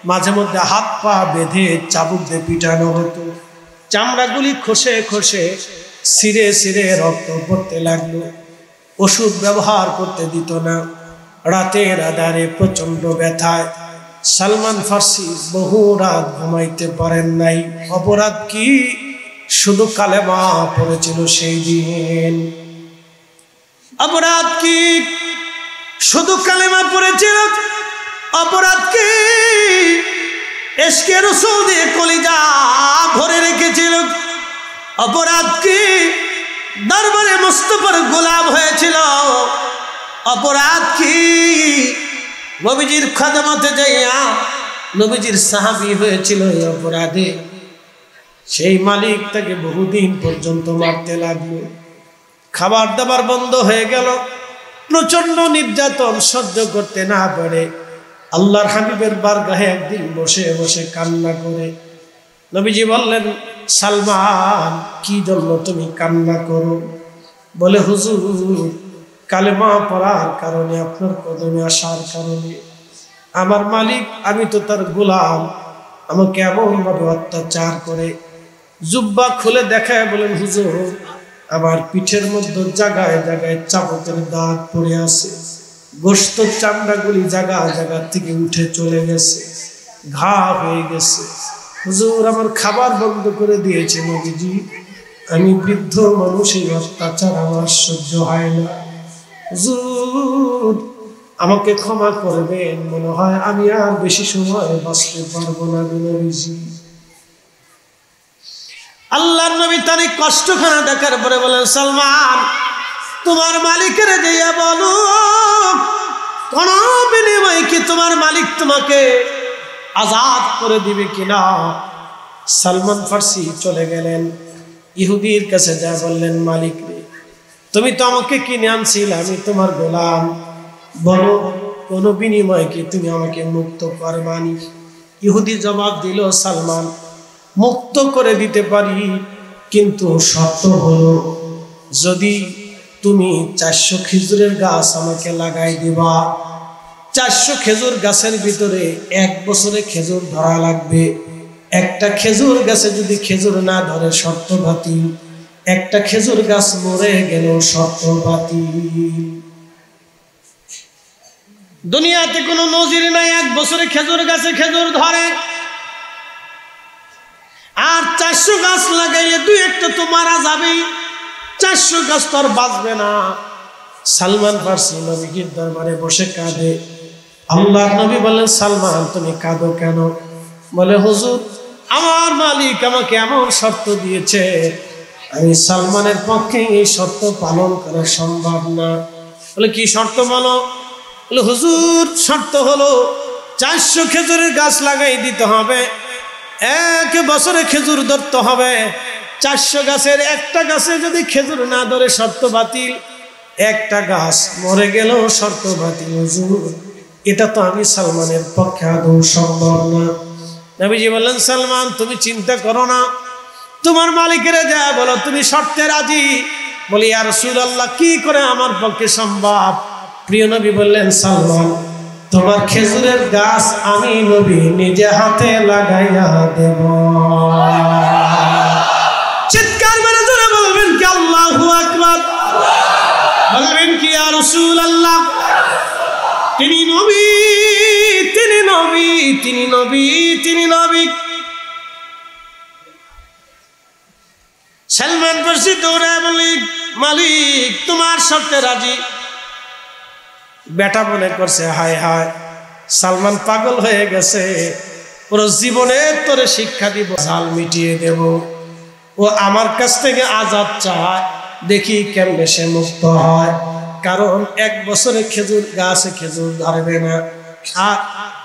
মাঝে মধ্যে হাত পা বেঁধে চাবুক দিয়ে পিটানো হতো। চামড়াগুলি খসে খসে ছিঁড়ে ছিঁড়ে রক্ত পড়তে লাগলো। ওষুধ ব্যবহার করতে দিত না। রাতের আধারে প্রচন্ড ব্যথায় সালমান ফার্সি বহু রাত ঘুমাইতে পারেন নাই। অপরাধ কি? শুধু কালেমা পড়েছিল সেই দিন। অপরাধ কি? শুধু কালেমা পড়েছিল। অপরাধ কি? ইশকে রাসূল দিয়ে কলিজা ভরে রেখেছিল। অপরাধ কি? দরবারে মুস্তাফার গোলাম হয়েছিল। অপরাধ কি? নবীজির খাদমতে যাইয়া নবীজির সাহাবী হয়েছিল। এই অপরাধে সেই মালিক তাকে বহুদিন পর্যন্ত মারতে লাগলো। খাবার দাবার বন্ধ হয়ে গেল। প্রচন্ড নির্যাতন সহ্য করতে না পারে আল্লাহর হাবিবের বারগাহে একদিন বসে বসে কান্না করে নবীজি বললেন, সালমান কি জন্য তুমি কান্না করো? বলে, হুজুর কালেমা পড়ার কারণে, আপনার কদমে আসার কারণে আমার মালিক, আমি তো তার গোলাম, আমাকে এমনভাবে অত্যাচার করে। জুব্বা খুলে দেখায় বলেন, হুজুর আমার পিঠের মধ্যে জায়গায় জায়গায় চাবুকের দাগ পড়ে আছে। গোশত চামড়াগুলি জায়গা জায়গা থেকে উঠে চলে গেছে, ঘা হয়ে গেছে। হুজুর আমার খাবার বন্ধ করে দিয়েছে নবীজি। আমি বৃদ্ধ মানুষ, এই অত্যাচার আমার সহ্য হয় না। হুজুর আমাকে ক্ষমা করবেন, মনে হয় আমি আর বেশি সময় বাঁচতে পারবো না নবীজি। আল্লাহর নবী তার এই কষ্টখানা দেখার পরে বলেন, সালমান তোমার মালিকের যাইয়া বলো, কোন বিনিময়ে কি তোমার মালিক তোমাকে আজাদ করে দিবে কিনা। সালমান ফার্সি চলে গেলেন। ইহুদির কাছে যা বললেন, মালিক রে, তুমি তো আমাকে কিনে আনছিলে, আমি তোমার গোলাম, বলো কোন বিনিময়ে কি তুমি আমাকে মুক্ত করবানি। ইহুদি জবাব দিল, সালমান মুক্ত করে দিতে পারি, কিন্তু শর্ত হলো যদি তুমি 400 খেজুরের গাছ আমাকে লাগাই দিবা। 400 খেজুর গাছের ভিতরে 1 বছরে খেজুর ধরা লাগবে। একটা খেজুর গাছে যদি খেজুর না ধরে শর্ত বাতিল। একটা খেজুর গাছ মরে গেল শর্ত বাতিল। দুনিয়াতে কোনো নজির নাই 1 বছরে খেজুর গাছে খেজুর ধরে, আর 400 গাছ লাগাইলে 2-1টা তো মারা যাবে, 400 গাছ তো আর বাঁচবে না। সালমান ফার্সি নবীর দরবারে বসে কাঁদে। আল্লাহর নবী বললেন, সালমান তুমি কাঁদো কেন? বলে, হুজুর আমার মালিক আমাকে এমন শর্ত দিয়েছে, আমি সালমানের পক্ষে এই শর্ত পালন করা সম্ভব না। বলে, কি শর্ত বলো? বলে, হুজুর শর্ত হলো 400 খেজুরের গাছ লাগাই দিতে হবে, 1 বছরে খেজুর ধরতে হবে। 400 গাছের একটা গাছে যদি খেজুর না ধরে শর্ত বাতিল, একটা গাছ মরে গেলেও শর্ত বাতিল। হুজুর এটা তো আমি সালমানের পক্ষে আদৌ সম্ভব না। নবীজি বললেন, সালমান তুমি চিন্তা করো না, তোমার মালিকের যা বলো তুমি শর্তে রাজি। বলি, ইয়া রাসূলুল্লাহ কি করে আমার পক্ষে সম্ভব? প্রিয় নবী বললেন, সালমান তোমার খেজুরের গাছ আমি নবী নিজে হাতে লাগাইয়া দেব। চিৎকার মেরে জোরে বলবেন কি আল্লাহু আকবার? বলবেন কি ইয়া রাসূলুল্লাহ? তিনি নবী, তিনি নবী, তিনি নবী, তিনি নবী। সালমান ফার্সি দৌড়ে বলি, মালিক তোমার শর্তে রাজি। বেটা মনে করছে, হায় হায় সালমান পাগল হয়ে গেছে, পুরো জীবনের তোরে শিক্ষা দিব, জাল মিটিয়ে দেব। ও আমার কাছ থেকে আজাদ চায়, দেখি কেমনে সে মুক্ত হয়। কারণ 1 বছরে খেজুর গাছে খেজুর ধরবে না, আর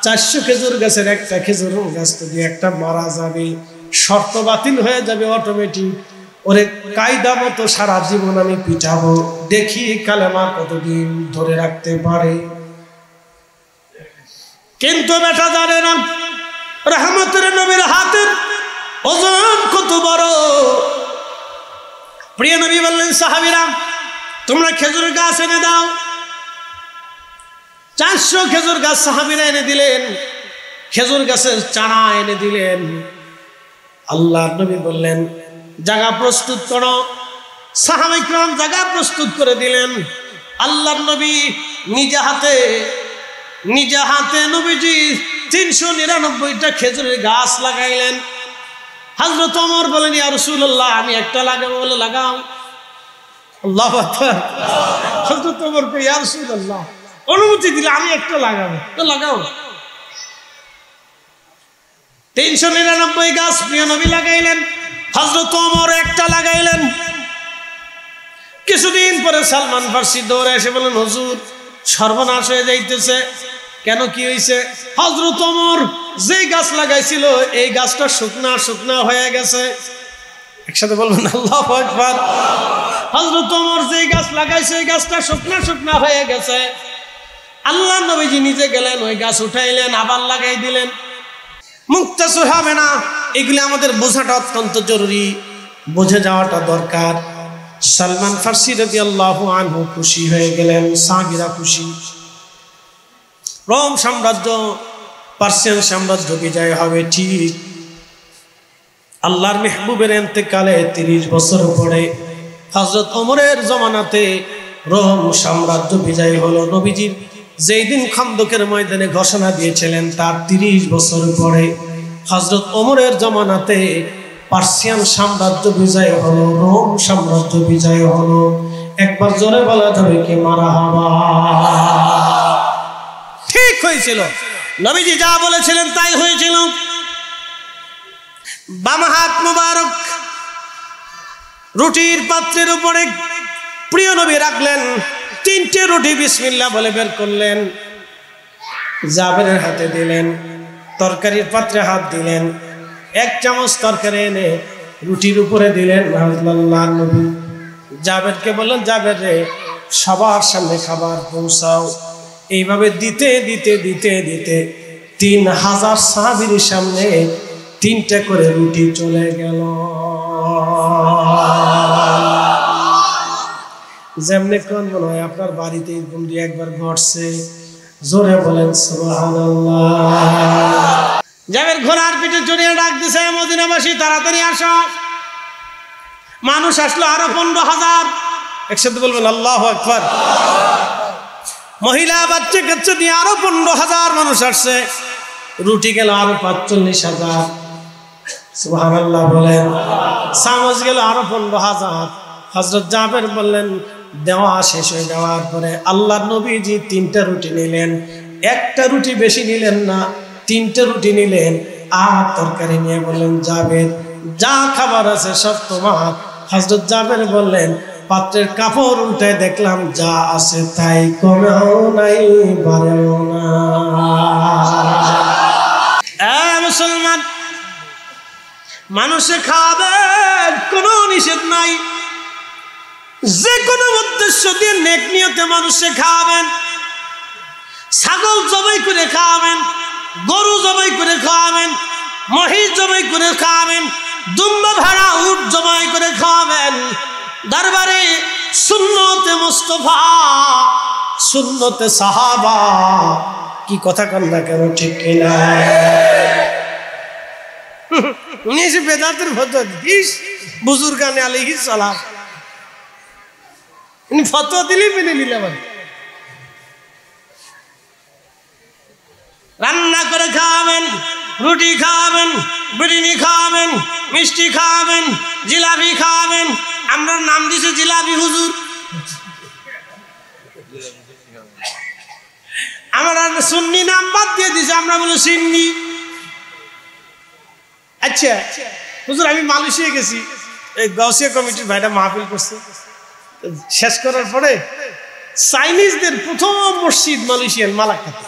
400 খেজুর গাছের একটা খেজুর গাছ যদি একটা মারা যাবে, শর্ত বাতিল হয়ে যাবে অটোমেটিক। ওরে কায়দা মতো সারা জীবন আমি পিটাবো, দেখি কালেমা কতদিন ধরে রাখতে পারে। কিন্তু বেটা জানে না রহমতের নবীর হাতের ওজন কত বড়। প্রিয় নবী বললেন, সাহাবীরা তোমরা খেজুর গাছ এনে দাও। 400 খেজুর গাছ সাহাবীরা এনে দিলেন, খেজুর গাছের চারা এনে দিলেন। আল্লাহর নবী বললেন, জায়গা প্রস্তুত করো। সাহাবায়ে কিরাম জায়গা প্রস্তুত করে দিলেন। আল্লাহর নবী নিজে হাতে নবীজি 399টা খেজুরের গাছ লাগাইলেন। হযরত ওমর বলেন, ইয়া রাসূলুল্লাহ আমি একটা লাগাবো। বলে, লাগাও। আল্লাহু আকবার। হযরত ওমর কে, ইয়া রাসূলুল্লাহ অনুমতি দিলে আমি একটা লাগাবো। তো লাগাও। 399 গাছ প্রিয় নবী লাগাইলেন, হযরত ওমর একটা লাগাইলেন। কিছুদিন পরে সালমান ফার্সি দৌড়ে এসে বলেন, হুজুর সর্বনাশ হয়ে যাইতেছে। কেন, কি হয়েছে? হযরত ওমর যে গাছ লাগাইছিল এই গাছটা শুকনা শুকনা হয়ে গেছে। একসাথে বলবেন আল্লাহু আকবার। হযরত ওমর যে গাছ লাগাইছে এই গাছটা শুকনা শুকনা হয়ে গেছে। আল্লাহ নবীজি নিজে গেলেন, ওই গাছ উঠাইলেন, আবার লাগাই দিলেন। মুক্তাসর হবে না, এগুলি আমাদের বোঝাটা অত্যন্ত জরুরি, বুঝে যাওয়াটা দরকার। সালমান ফার্সি রাদিয়াল্লাহু আনহু খুশি হয়ে গেলেন, সাহাবীরা খুশি। রোম সাম্রাজ্য, পার্সিয়ান সাম্রাজ্য বিজয় হবে ঠিক। আল্লাহর মেহবুবের ইন্তেকালে 30 বছর পরে হযরত ওমরের জমানাতে রোম সাম্রাজ্য বিজয় হলো। নবীজির যেই দিন খন্দকের ময়দানে ঘোষণা দিয়েছিলেন তার 30 বছর পরে হযরত ওমরের জমানাতে পার্সিয়ান সাম্রাজ্য বিজয় হলো, রোম সাম্রাজ্য বিজয় হলো। একবার জোরে বলা যাবে কি মারহাবা? ঠিক হয়েছিল, নবীজি যা বলেছিলেন তাই হয়েছিল। বাম হাত মুবারক রুটির পাত্রের উপরে প্রিয় নবী রাখলেন, 3টে রুটি বিসমিল্লাহ বলে বের করলেন, জাবেরের হাতে দিলেন। তরকারির পাত্রে হাত দিলেন, 1 চামচ তরকারি এনে রুটির উপরে দিলেন। আল্লাহর নবী জাবেরকে বললেন, জাবের রে সবার সামনে খাবার পৌঁছাও। এইভাবে দিতে দিতে দিতে দিতে 3000 সাহাবীর সামনে 3টা করে রুটি চলে গেল। যেমনি কোন মনে হয় আপনার বাড়িতে এরকম 2-1 ঘটছে, জোরে বলেন সুবহানাল্লাহ। জাবের ঘোড়ার পিঠে চড়িয়ে ডাক দিছে, মদিনাবাসী তাড়াতাড়ি আসো, মানুষ আসলো আরো 15,000। একসাথে বলবেন আল্লাহু আকবার। মহিলা বাচ্চা কাচ্চা দিয়ে আরো 15,000 মানুষ আসছে। রুটি গেল আরো 45,000, সুবহানাল্লাহ বলেন। চামচ গেল আরো 15,000। হযরত জাবের বললেন, দেওয়া শেষ হয়ে যাওয়ার পরে আল্লাহর নবীজি 3টা রুটি নিলেন। একটা রুটি বেশি নিলেন না, 3টা রুটি নিলেন আর তরকারি নিয়ে বললেন, জাবের যা খাবার আছে সব তোমার। হযরত জাবের বললেন, পাত্রের কাপড় উল্টে দেখলাম যা আছে তাই, কমেও নাই বাড়েও না। মুসলমান, মানুষে খাবে কোনো নিষেধ নাই, যে কোনো উদ্দেশ্য দিয়ে নেক নিয়তে মানুষে খাবেন। ছাগল জবাই করে খাওয়াবেন, গরু জবাই করে খাওয়াবেন, মহিষ জবাই করে খাওয়াবেন, দুম্বা ভেড়া উট জবাই করে খাওয়াবেন। দরবারে সুন্নতে মুস্তাফা, সুন্নতে সাহাবা, কি কথা কন না কেন, ঠিক কিনা? উনিশে বেদাতের ফতোয়া দিস, বুজুর্গানে আলাইহিস সালাম ফতোয়া দিলেই মেনে নিলাম। রান্না করে খাওয়াবেন, রুটি খাওয়াবেন, বিরিয়ানি খাওয়াবেন, মিষ্টি খাওয়াবেন, জিলাপি খাওয়াবেন। আমরা নাম দিছি জিলাপি হুজুর। আমরা সুন্নি নাম বাদ দিয়ে দিছি, আমরা বলি সিন্নি। আচ্ছা হুজুর, আমি মালয়েশিয়া গেছি, এই গাউসিয়া কমিটির ভাইটা মাহফিল করছে। শেষ করার পরে চাইনিজদের প্রথম মসজিদ মালয়েশিয়ার মালাক্কাতে,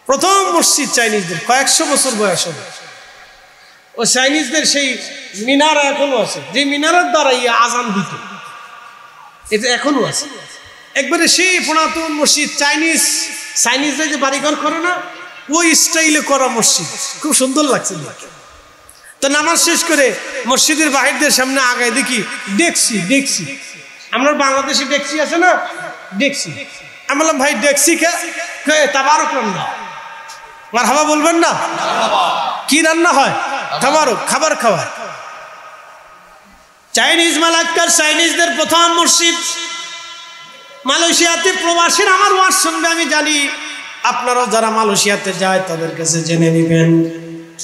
প্রথম মসজিদ চাইনিজদের, কয়েকশো বছর বয়স হবে। ও চাইনিজদের সেই মিনারা এখনো আছে, যে মিনারার দ্বারা আজান দিত, এটা এখনো আছে। একবারে সেই পুরাতন মসজিদ, চাইনিজরা যে বাড়িঘর করে না, ওই স্টাইলে করা মসজিদ, খুব সুন্দর লাগছে। তো নামাজ শেষ করে মসজিদের বাহিরদের সামনে আগায় দেখি ডেকসি। আমরা বাংলাদেশি ডেকসি আছে না, ডেকসি। আমি বললাম, ভাই ডেকসি তাবারক রান্না, মারহাবা বলবেন না? কি রান্না হয়? তাবারক, খাবার খাওয়া। চাইনিজ মালাক্কার, চাইনিজদের প্রথম মসজিদ মালয়েশিয়াতে। প্রবাসীর আমার ওয়াজ শুনবে আমি জানি, আপনারাও যারা মালয়েশিয়াতে যায় তাদের কাছে জেনে নেবেন।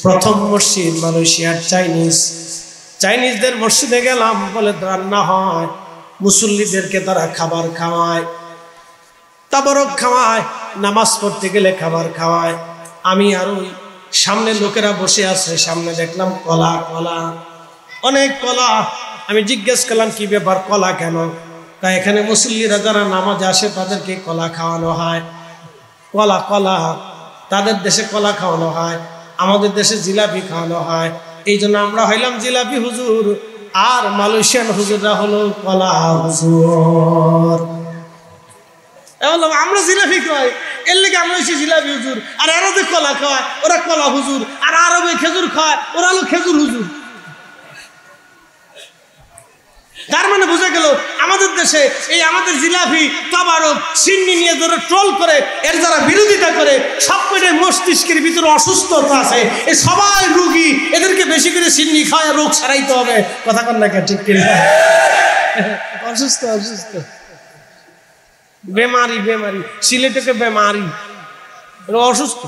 প্রথম মসজিদ মালয়েশিয়ার চাইনিজদের মসজিদে গেলাম, বলে রান্না হয়, মুসল্লিদেরকে তারা খাবার খাওয়ায়, তাবারক খাওয়ায়, নামাজ পড়তে গেলে খাবার খাওয়ায়। আমি আর ওই সামনে লোকেরা বসে আছে, সামনে দেখলাম কলা, অনেক কলা। আমি জিজ্ঞেস করলাম, কি ব্যাপার, কলা কেন? এখানে মুসল্লিরা যারা নামাজ আসে তাদেরকে কলা খাওয়ানো হয়। কলা তাদের দেশে কলা খাওয়ানো হয়, আমাদের দেশে জিলাপি খাওয়ানো হয়। এই জন্য আমরা হইলাম জিলাপি হুজুর, আর মালয়েশিয়ান হুজুররা হলো কলা হুজুর। আমরা জিলাপি খাওয়াই, এর লেগে আমরা হচ্ছে জিলাপি হুজুর। আর এরা যে কলা খাওয়ায় ওরা কলা হুজুর, আর আরবে খেজুর খাওয়ায় ওরা হলো খেজুর হুজুর। তার মানে বোঝা গেল আমাদের দেশে এই আমাদের জিলাপি, তাবারক, সিন্নি নিয়ে যারা ট্রোল করে, এর যারা বিরোধিতা করে, সব কটা মস্তিষ্কের ভিতরে অসুস্থতা আছে। এই সবাই রোগী, এদেরকে বেশি করে সিন্নি খাওয়া রোগ সারাইতে হবে। কথা কন না, ঠিক কিনা? অসুস্থ বেমারি, সিলেটকে বেমারি, অসুস্থ।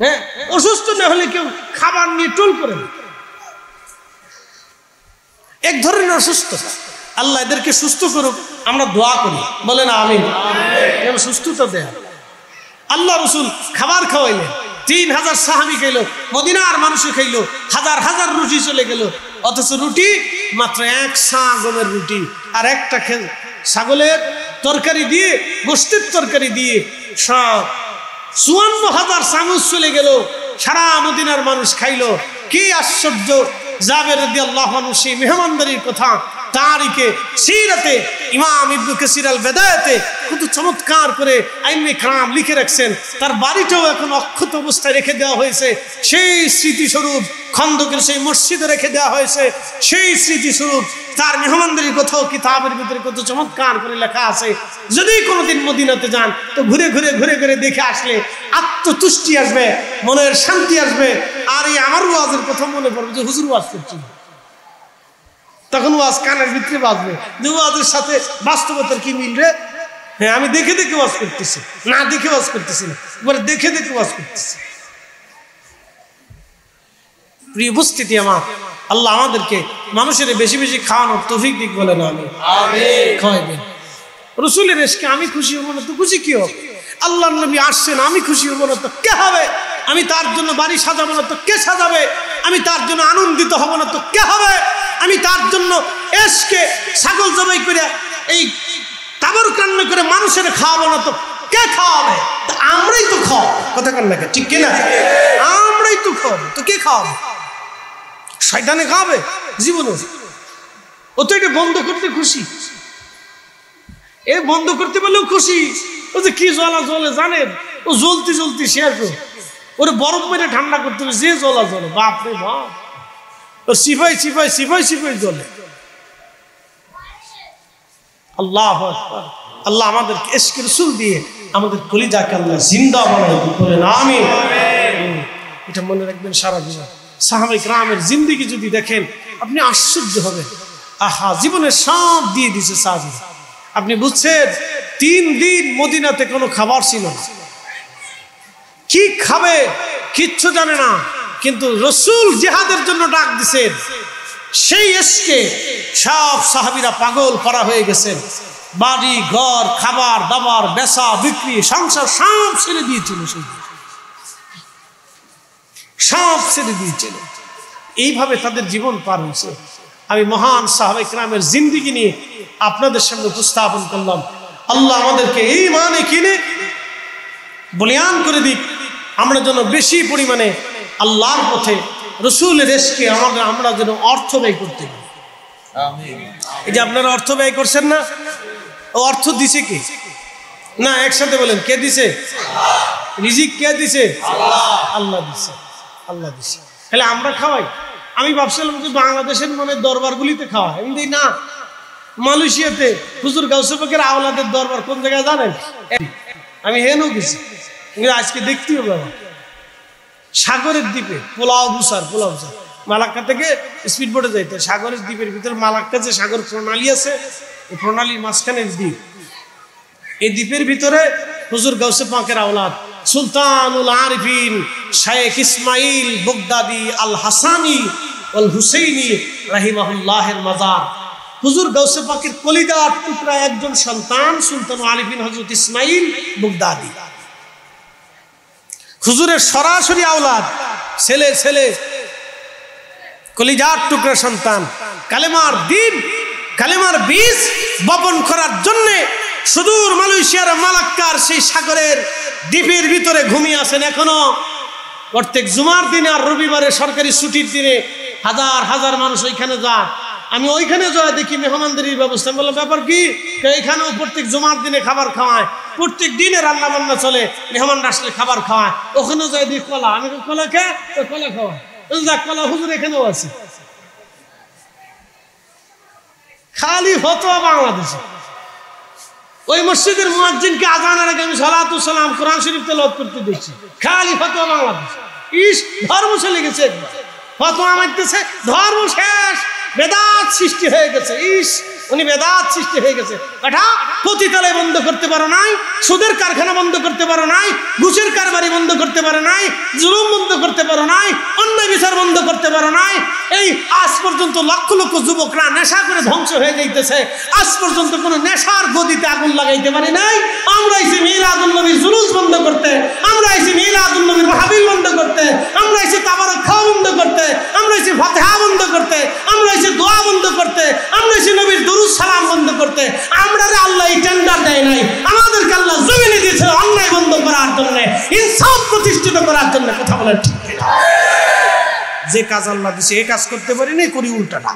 হ্যাঁ, অসুস্থ না হলে কেউ খাবার নিয়ে ট্রোল করে না। এক ধরনের অসুস্থতা। আল্লাহ এদেরকে সুস্থ করুক, আমরা দোয়া করি, বলেন আমিন। সুস্থতা দেয়া। আল্লাহ রসুল খাবার খাওয়াইলেন, 3000 সাহাবী খাইলো, মদিনার মানুষে খাইলো, হাজার রুটি চলে গেল। অথচ রুটি মাত্র 1 সা গমের রুটি, আর একটা ছাগলের তরকারি দিয়ে, গোশতের তরকারি দিয়ে 54,000 চামচ চলে গেল। সারা মদিনার মানুষ খাইলো। কি আশ্চর্য! জাবের রাদিয়াল্লাহু আনহু সেই মেহমানদারির কথা তারিখে সিরাতে ইমাম ইবনে কাসির আল বেদায়াতে কত চমৎকার করে আইনে کرام লিখে রাখছেন। তার বাড়িটাও এখন অক্ষত অবস্থায় রেখে দেওয়া হয়েছে। সেই স্মৃতিস্বরূপ খন্দকের সেই মসজিদে রেখে দেওয়া হয়েছে। সেই স্মৃতিস্বরূপ তার মেহমানদারির কথাও কিতাবের ভিতরে কত চমৎকার করে লেখা আছে। যদি কোনোদিন মদিনাতে যান তো ঘুরে ঘুরে দেখে আসলে আত্মতুষ্টি আসবে, মনের শান্তি আসবে। আর এই আমার ওয়াজের কথা মনে পড়বে যে হুজুর ওয়াজ করছেন। তখন ওয়াজ কানের ভিতরে বাজবে, যে ওয়াজের সাথে বাস্তবতার কি মিল রে? হ্যাঁ, আমি দেখে দেখে ওয়াজ করতেছি, না দেখে ওয়াজ করতেছি না, এবার দেখে দেখে ওয়াজ করতেছি। প্রিয় উপস্থিতি আমার, আল্লাহ আমাদেরকে মানুষের বেশি বেশি খাওয়ানোর তৌফিক দিক বলেন আমি খাওয়াইবেন। রসুলের এসকে আমি খুশি হবো না তো খুশি কি হবে? আল্লাহ নবী আসছেন, আমি খুশি হবো না তো কে হবে? আমি তার জন্য বাড়ি সাজাবো না তো কে সাজাবে? আমি তার জন্য আনন্দিত হব না তো কে হবে? আমি তার জন্য এসকে ছাগল জবাই করে এই তাবরুক রান্না করে মানুষের খাওয়াবো না তো কে খাওয়াবে? আমরাই তো খাওয়াবো, কথা কান না, ঠিক কিনা? আমরাই তো খাওয়াবো, তো কে খাওয়াবে? শয়তানে খাওয়াবে জীবনে? ও তো এটা বন্ধ করতে খুশি, এ বন্ধ করতে পারলেও খুশি। ও যে কি জ্বলা জ্বলে জানেন, ও জ্বলতে জ্বলতে শেয়ার করে ওরে বরফ মেরে ঠান্ডা করতে হবে, যে জ্বলা জ্বলে বাপ রে বাপ, ও সিপাই সিপাই সিপাই সিপাই জ্বলে। আল্লাহ আকবার। আল্লাহ আমাদেরকে ইশকে রাসূল দিয়ে আমাদের কলিজাকে আল্লাহ জিন্দা বানাই বলেন আমিন। এটা মনে রাখবেন সারা জীবন। সাহাবায়ে কেরামের জিন্দেগি যদি দেখেন আপনি আশ্চর্য হবেন। আহা, জীবনের সব দিয়ে দিয়েছে সাহাবীরা। আপনি বুঝছেন 3 দিন মদিনাতে কোনো খাবার ছিল না, কি খাবে কিচ্ছু জানে না, কিন্তু রসুল জিহাদের জন্য ডাক দিছেন, সেই ইশকে সব সাহাবীরা পাগল করা হয়ে গেছেন। বাড়ি ঘর, খাবার দাবার, বেচা বিক্রি, সংসার সব ছেড়ে দিয়েছিল, সব ছেড়ে দিয়েছিল। এইভাবে তাদের জীবন পার হয়েছে। আমি মহান সাহাবায়ে কেরামের জিন্দেগি নিয়ে আপনাদের সামনে উপস্থাপন করলাম। আল্লাহ আমাদেরকে এই মানে কিনে বলিয়ান করে দিক, আমরা যেন বেশি পরিমাণে আল্লাহর পথে রসুলের ইশকে আমরা যেন অর্থ ব্যয় করতে পারি। এই যে আপনারা অর্থ ব্যয় করছেন না, ও অর্থ দিছে কে? না, একসাথে বলেন, কে দিছে? রিজিক কে দিছে? আল্লাহ দিছে, আল্লাহ দিছে। তাহলে আমরা খাওয়াই? আমি ভাবছিলাম যে বাংলাদেশের মানে দরবারগুলিতে খাওয়া, এমনি না। মালয়েশিয়াতে হুজুর গাউসে পাকের আওলাদের দরবার কোন জায়গায় জানেন? আমি হেনও গেছি, আজকে দেখতেই হবে। সাগরের দ্বীপে পোলাও বুসার মালাক্কা থেকে স্পিড বোটে যাইতে সাগরের দ্বীপের ভিতরে মালাক্কা যে সাগর প্রণালী আছে, এই প্রণালীর মাঝখানের দ্বীপ। এই দ্বীপের ভিতরে হুজুর গাউসে পাকের আওলাদ সুলতানুল আরিফিন শাইখ ইসমাইল বগদাদি আল হাসানি আল হুসাইনি রাহিমাহুল্লাহের মাজার। হুজুর গাউসে পাকের কলিজার টুকরা একজন সন্তান সুলতানুল আরিফিন হযরত ইসমাইল বগদাদি, হুজুরের সরাসরি আওলাদ, ছেলে ছেলে কলিজার টুকরা সন্তান। কালেমার দিন, কালেমার বীজ বপন করার জন্য সুদূর মালয়েশিয়ার মালাক্কার সেই সাগরের দ্বীপের ভিতরে ঘুমিয়ে আছেন এখনো। প্রত্যেক জুমার দিনে আর রবিবারে সরকারি ছুটির দিনে হাজার হাজার মানুষ ওইখানে যায়। আমি ওইখানে যাই দেখি মেহমানদারির ব্যবস্থা। বললাম ব্যাপার কি? এইখানেও প্রত্যেক জুমার দিনে খাবার খাওয়ায়, প্রত্যেক দিনে রান্না বান্না চলে, মেহমানরা আসলে খাবার খাওয়ায়। ওখানেও যাই দেখি কলা, আমি কলা খেয়ে কলা খাওয়ায়, কলা হুজুর এখানেও আছে। খালি ফতোয়া বাংলাদেশে। ওই মসজিদের মুয়াজ্জিনকে আযানের আগে আমি সালাতু সালাম কোরআন শরীফ তেলাওয়াত করতে দেখছি, খালি ফতোয়া বাংলাদেশ। ইস, ধর্ম চলে গেছে, ফতোয়া মানতেছে, ধর্ম শেষ, বেদাত সৃষ্টি হয়ে গেছে। ইস, উনি বেদাত সৃষ্টি হয়ে গেছে। এটা পতিতালয় বন্ধ করতে পারো নাই, সুদের কারখানা বন্ধ করতে পারো নাই, ঘুষের কারবারি বন্ধ করতে পারো নাই, জুলুম বন্ধ করতে পারো নাই, অন্যায় বিচার বন্ধ করতে পারো নাই। এই আজ পর্যন্ত লক্ষ লক্ষ যুবকরা নেশা করে ধ্বংস হয়ে যাইতেছে, আজ পর্যন্ত কোনো নেশার গদিতে আগুন লাগাইতে পারি নাই। আমরা এসে মিলাদুন নবীর জুলুস বন্ধ করতে, আমরা এসে মিলাদুন নবীর মাহফিল বন্ধ করতে, আমরা এসে তাবারক খাওয়া বন্ধ করতে, আমরা এসে ফাতিহা বন্ধ করতে, আমরা এসে দোয়া বন্ধ করতে, আমরা এসে নবীর দুরূদ সালাম বন্ধ করতে। আমরা আল্লাহ এই টেন্ডার দেয় নাই, আমাদেরকে আল্লাহ জমিনে দিয়েছে অন্যায় বন্ধ করার জন্য, ইনসাফ প্রতিষ্ঠিত করার জন্য। কথা বলেন ঠিক কিনা? যে কাজ আল্লাহ দিয়েছে এই কাজ করতে পারি না, করি উল্টাটা।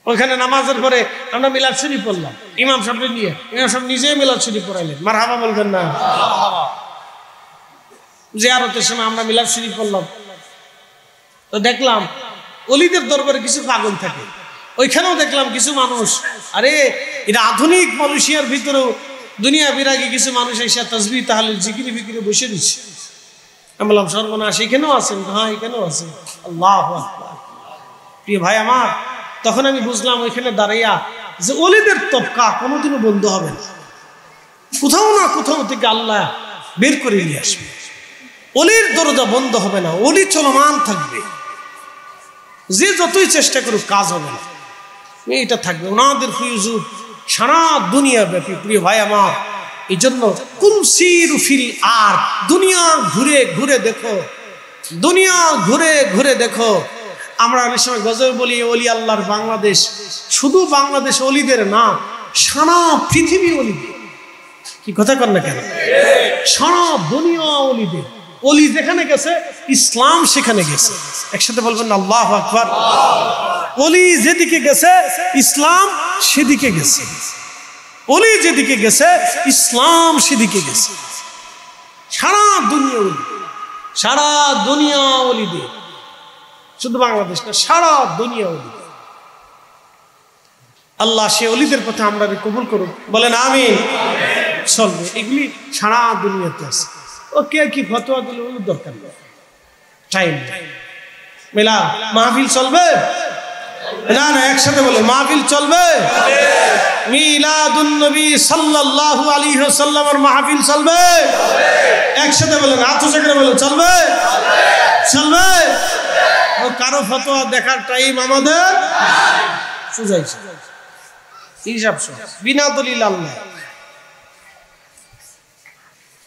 ওইখানে নামাজের পরে আমরা মিলাদ শরীফ পড়লাম ইমাম সাহেবকে নিয়ে, ইমাম সাহেব নিজেই মিলাদ শরীফ পড়াইলেন। মারহাবা বলবেন না? জিয়ারতের সময় আমরা মিলাদ শরীফ পড়লাম, তো দেখলাম অলিদের দরবারে কিছু পাগল থাকে, ওইখানেও দেখলাম কিছু মানুষ। আরে এটা আধুনিক মালয়েশিয়ার ভিতরেও দুনিয়া বিরাগী কিছু মানুষ এসে তাসবিহ তাহলিল জিকির বিকিরে বসে দিচ্ছে। আমি বললাম সর্বনাশ এখানেও আছেন? হ্যাঁ এখানেও আছে। আল্লাহু আকবার। প্রিয় ভাই আমার, তখন আমি বুঝলাম ওইখানে দাঁড়াইয়া যে ওলিদের তবকা কোনোদিনও বন্ধ হবে না, কোথাও না কোথাও থেকে আল্লাহ বের করে নিয়ে আসবে। ওলির দরজা বন্ধ হবে না, ওলি চলমান থাকবে, যে যতই চেষ্টা করুক কাজ হবে না, এটা থাকবে। ওনাদের হুজুর সারা দুনিয়া ব্যাপী। প্রিয় ভাই আমার, এই জন্য কুলসিরু ফিল আরদ, দুনিয়া ঘুরে ঘুরে দেখো, দুনিয়া ঘুরে ঘুরে দেখো। আমরা অনেক সময় গজল বলি ওলি আল্লাহর বাংলাদেশ, শুধু বাংলাদেশ ওলিদের না, সারা পৃথিবী ওলিদের। কি কথা কর না কেন? সারা দুনিয়া ওলিদের। ওলি যেখানে গেছে ইসলাম সেখানে গেছে। একসাথে বলবেন আল্লাহু আকবার। ওলি যেদিকে গেছে ইসলাম সেদিকে গেছে, ওলি যেদিকে গেছে ইসলাম সেদিকে গেছে। সারা দুনিয়া ওলি, সারা দুনিয়া ওলিদের, শুধু বাংলাদেশ না, সারা দুনিয়া ওলিদের। আল্লাহ সে ওলিদের পথে আমরা কবুল করুন, বলেন আমিন। চলবে, এগুলি সারা দুনিয়াতে আছে। ও কে কি ফতোয়া দিলে ওগুলো দরকার নেই, টাইম মেলা। মাহফিল চলবে না? না, একসাথে বলে মাহফিল চলবে। মিলাদুন নবী সাল্লাল্লাহু আলাইহি ওয়াসাল্লামের মাহফিল চলবে। একসাথে বলেন, হাত উঁচু করে বলেন চলবে, চলবে। ও কারো ফতোয়া দেখার টাইম আমাদের সুজাইছে। হিসাব বিনা দলিল আল্লাহ,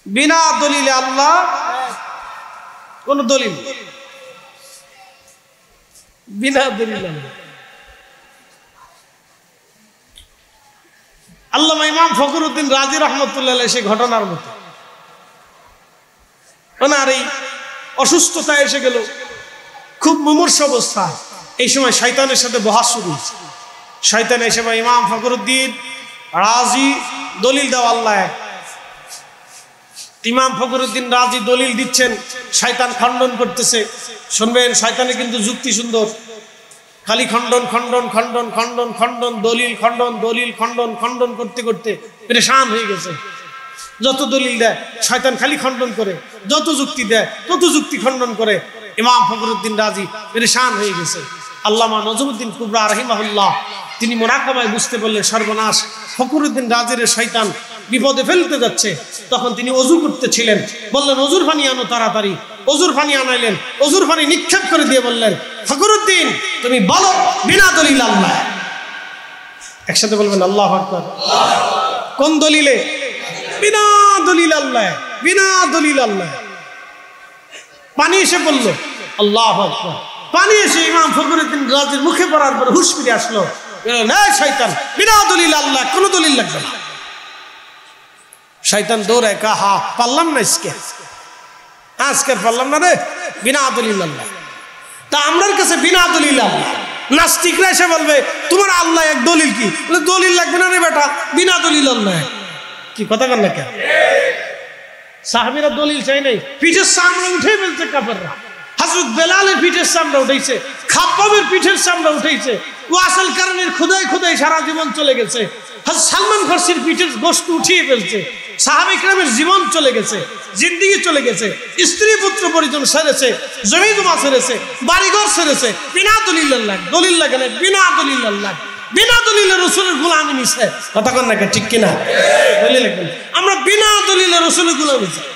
বিনা দলিলে আল্লাহ, কোন দলিল, বিনা দলিল আল্লাহ। আল্লামা ইমাম ফখরুদ্দিন রাজি রহমতুল্লাহ সে ঘটনার মতো, ওনার এই অসুস্থতা এসে গেল, খুব মুমূর্ষ অবস্থা। এই সময় শয়তানের সাথে বহস শুরু হয়েছে। শয়তান এসে ইমাম ফখরুদ্দিন রাজি দলিল দাও আল্লাহ এক। ইমাম ফখরুদ্দিন রাজি দলিল দিচ্ছেন, শয়তান খণ্ডন করতেছে। শুনবেন, শয়তানে কিন্তু যুক্তি সুন্দর, খালি খণ্ডন খণ্ডন খণ্ডন খণ্ডন খণ্ডন, দলিল খণ্ডন, দলিল খণ্ডন খণ্ডন করতে করতে পেরেশান হয়ে গেছে। যত দলিল দেয় শয়তান খালি খণ্ডন করে, যত যুক্তি দেয় তত যুক্তি খণ্ডন করে। ইমাম ফখরুদ্দিন রাজি পেরেশান হয়ে গেছে। আল্লামা নজরুদ্দিন কুবরা রাহিমাহুল্লাহ তিনি মুরাকাবায় বুঝতে পারলেন সর্বনাশ, ফখরুদ্দিন রাজির শয়তান বিপদে ফেলতে যাচ্ছে। তখন তিনি অজু করতেছিলেন, বললেন অজুর পানি আনো তাড়াতাড়ি। অজুর পানি আনাইলেন, অজুর পানি নিক্ষেপ করে দিয়ে বললেন, ফখরুদ্দিন তুমি বলো বিনা দলিল আল্লাহ। একসাথে বলবেন আল্লাহু আকবার। কোন দলিলে? বিনা দলিল আল্লাহ, বিনা দলিল আল্লাহ। পানি এসে বলল আল্লাহু আকবার। পানি এসে ইমাম ফখরুদ্দিন রাজির মুখে পড়ার পর হুশ ফিরে আসলো। শয়তান বিনা দলিল আল্লাহ, কোন দলিল লাগবে না। শয়তান দৌড়ায়, কাহা পারলাম না, আজকে পারলাম না রে, বিনা দলিল আল্লাহ। তা আমার কাছে বিনা দলিল আল্লাহ। নাস্তিকরা এসে বলবে তোমার আল্লাহ এক, দলিল কি? দলিল লাগবে না রে বেটা, বিনা দলিল আল্লাহ। কি কথা বল না কেন? সাহাবীরা দলিল চাই নাই, পিঠের চামড়া উঠে ফেলছে কাফেররা। হযরত বেলালের পিঠের চামড়া উঠেছে, খাব্বাবের পিঠের চামড়া উঠেছে। ওয়াসিল কারণের খোদাই খোদাই সারা জীবন চলে গেছে। হযরত সালমান ফারসির পিঠের গোশত উঠিয়ে ফেলছে। সাহাবা ইকরামের জীবন চলে গেছে, জিন্দেগি চলে গেছে, স্ত্রী পুত্র পরিজন ছেড়েছে, জমি জমা ছেড়েছে, বাড়িঘর ছেড়েছে। বিনা দলিল আল্লাহ, দলিল লাগে না, বিনা দলিল আল্লাহ, বিনা দলিলে রাসূলের গোলামি নিছে। কথা কন না ঠিক কিনা? দলিল লাগবে না। আমরা বিনা দলিলে রাসূলের গোলামি চাই,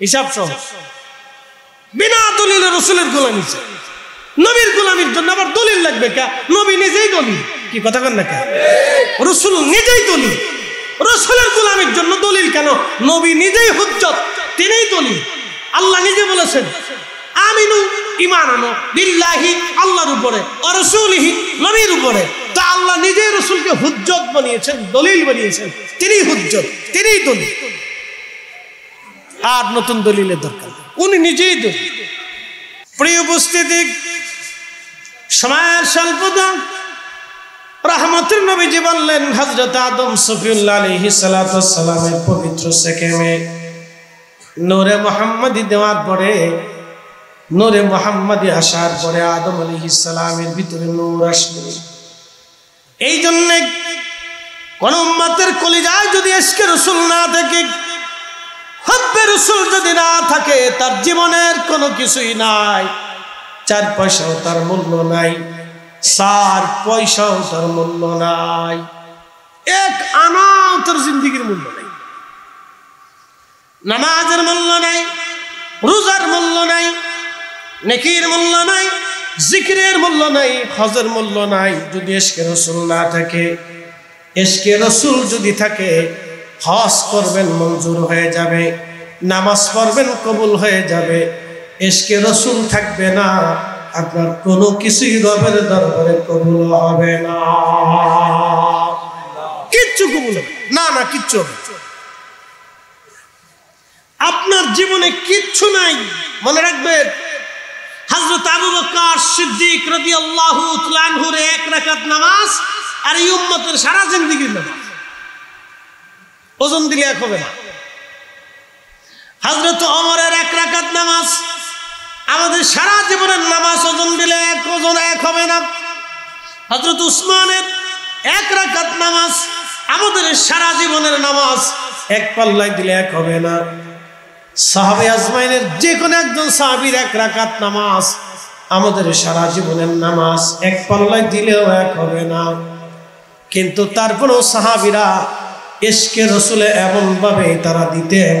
হিসাব সহ। বিনা দলিলে রাসূলের গোলামি চাই। নবীর গোলামির জন্য আবার দলিল লাগবে কে? নবী নিজেই দলিল। কি কথা কন না কে? রাসূল নিজেই দলিল। রাসূলের গোলামির জন্য দলিল কেন? নবী নিজেই হুজ্জত, তিনিই দলিল। আল্লাহ নিজে বলেছেন আমিনু, ঈমান আনো বিল্লাহি, আল্লাহর উপরে, ওয়া রাসূলিহি, নবীর উপরে। তা আল্লাহ নিজেই রাসূলকে হুজ্জত বানিয়েছেন, দলিল বানিয়েছেন। তিনিই হুজ্জত, তিনিই দলিল। আর নতুন দলিলের দরকার, উনি নিজেই দলিল। প্রিয় উপস্থিতি, সময়ের স্বল্পতা, রহমতের নবীজি বললেন হযরত আদম সফিউল্লাহ আলাইহিস সালাতু ওয়াস সালামের পবিত্র সেকেমে নূরে মুহাম্মাদি দেওয়ার পরে, নূরে মুহাম্মাদি আসার পরে আদম আলাইহিস সালামের ভিতরে নূর আসবে। এই জন্য কোন উম্মতের কলিজায় যদি ইশকে রাসূল না থাকে, হুব্বে রাসূল যদি না থাকে তার জীবনের কোনো কিছুই নাই, 4 পয়সাও তার মূল্য নাই, 4 পয়সাও তার মূল্য নাই, 1 আনাও তার জিন্দেগির মূল্য নাই। নামাজের মূল্য নাই, রোজার মূল্য নাই, নেকির মূল্য নাই, জিকিরের মূল্য নাই, হজের মূল্য নাই। যদি ইশকে রাসূল না থাকে, ইশকে রাসূল যদি থাকে, হজ করবেন মঞ্জুর হয়ে যাবে, নামাজ পড়বেন কবুল হয়ে যাবে। ইশকে রাসূল থাকবে না, আপনার কোনো কিছুই রবের দরবারে কবুল হবে না, কিচ্ছু কবুল হবে না, না কিচ্ছু হবে। আপনার জীবনে কিচ্ছু নাই। মনে রাখবেন, হযরত আবু বকর সিদ্দিক রাদিয়াল্লাহু তাআলা আনহুর 1 রাকাত নামাজ আর এই উম্মতের সারা জিন্দেগির নামাজ, ওজন দিলে এক হবে না। হযরত ওমরের 1 রাকাত নামাজ আমাদের সারা জীবনের নামাজ, ওজন দিলে ওজন এক হবে না। হযরত উসমানের 1 রাকাত নামাজ আমাদের সারা জীবনের নামাজ, এক পাল্লায় দিলে এক হবে না। সাহাবে আজমাইনের যে কোনো একজন সাহাবীর 1 রাকাত নামাজ আমাদের সারা জীবনের নামাজ, এক পাল্লায় দিলেও এক হবে না। কিন্তু তারপরেও সাহাবীরা ইশকে রাসূলে এমন ভাবে তারা দিতেন,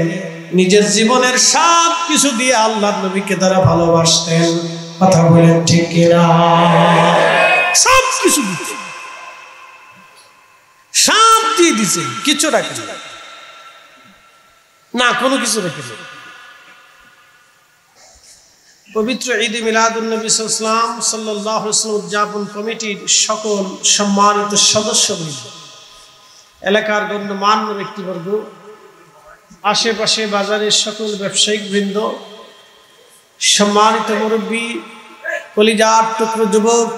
নিজের জীবনের সব কিছু দিয়ে আল্লাহর নবীকে তারা ভালোবাসতেন। কথা বলেন ঠিক কিনা? সব কিছু দিতেন, সব দিয়ে দিতেন, কিছু রাখেন না, কোনো কিছু রেখেছে। পবিত্র ঈদে মিলাদুন নবী সাল্লাল্লাহু আলাইহি ওয়াসাল্লাম উদযাপন কমিটির সকল সম্মানিত সদস্যবৃন্দ, এলাকার গণ্যমান্য ব্যক্তিবর্গ, আশেপাশে বাজারের সকল ব্যবসায়িক বৃন্দ, সম্মানিত মুরব্বী, কলিজার টুকরো যুবক,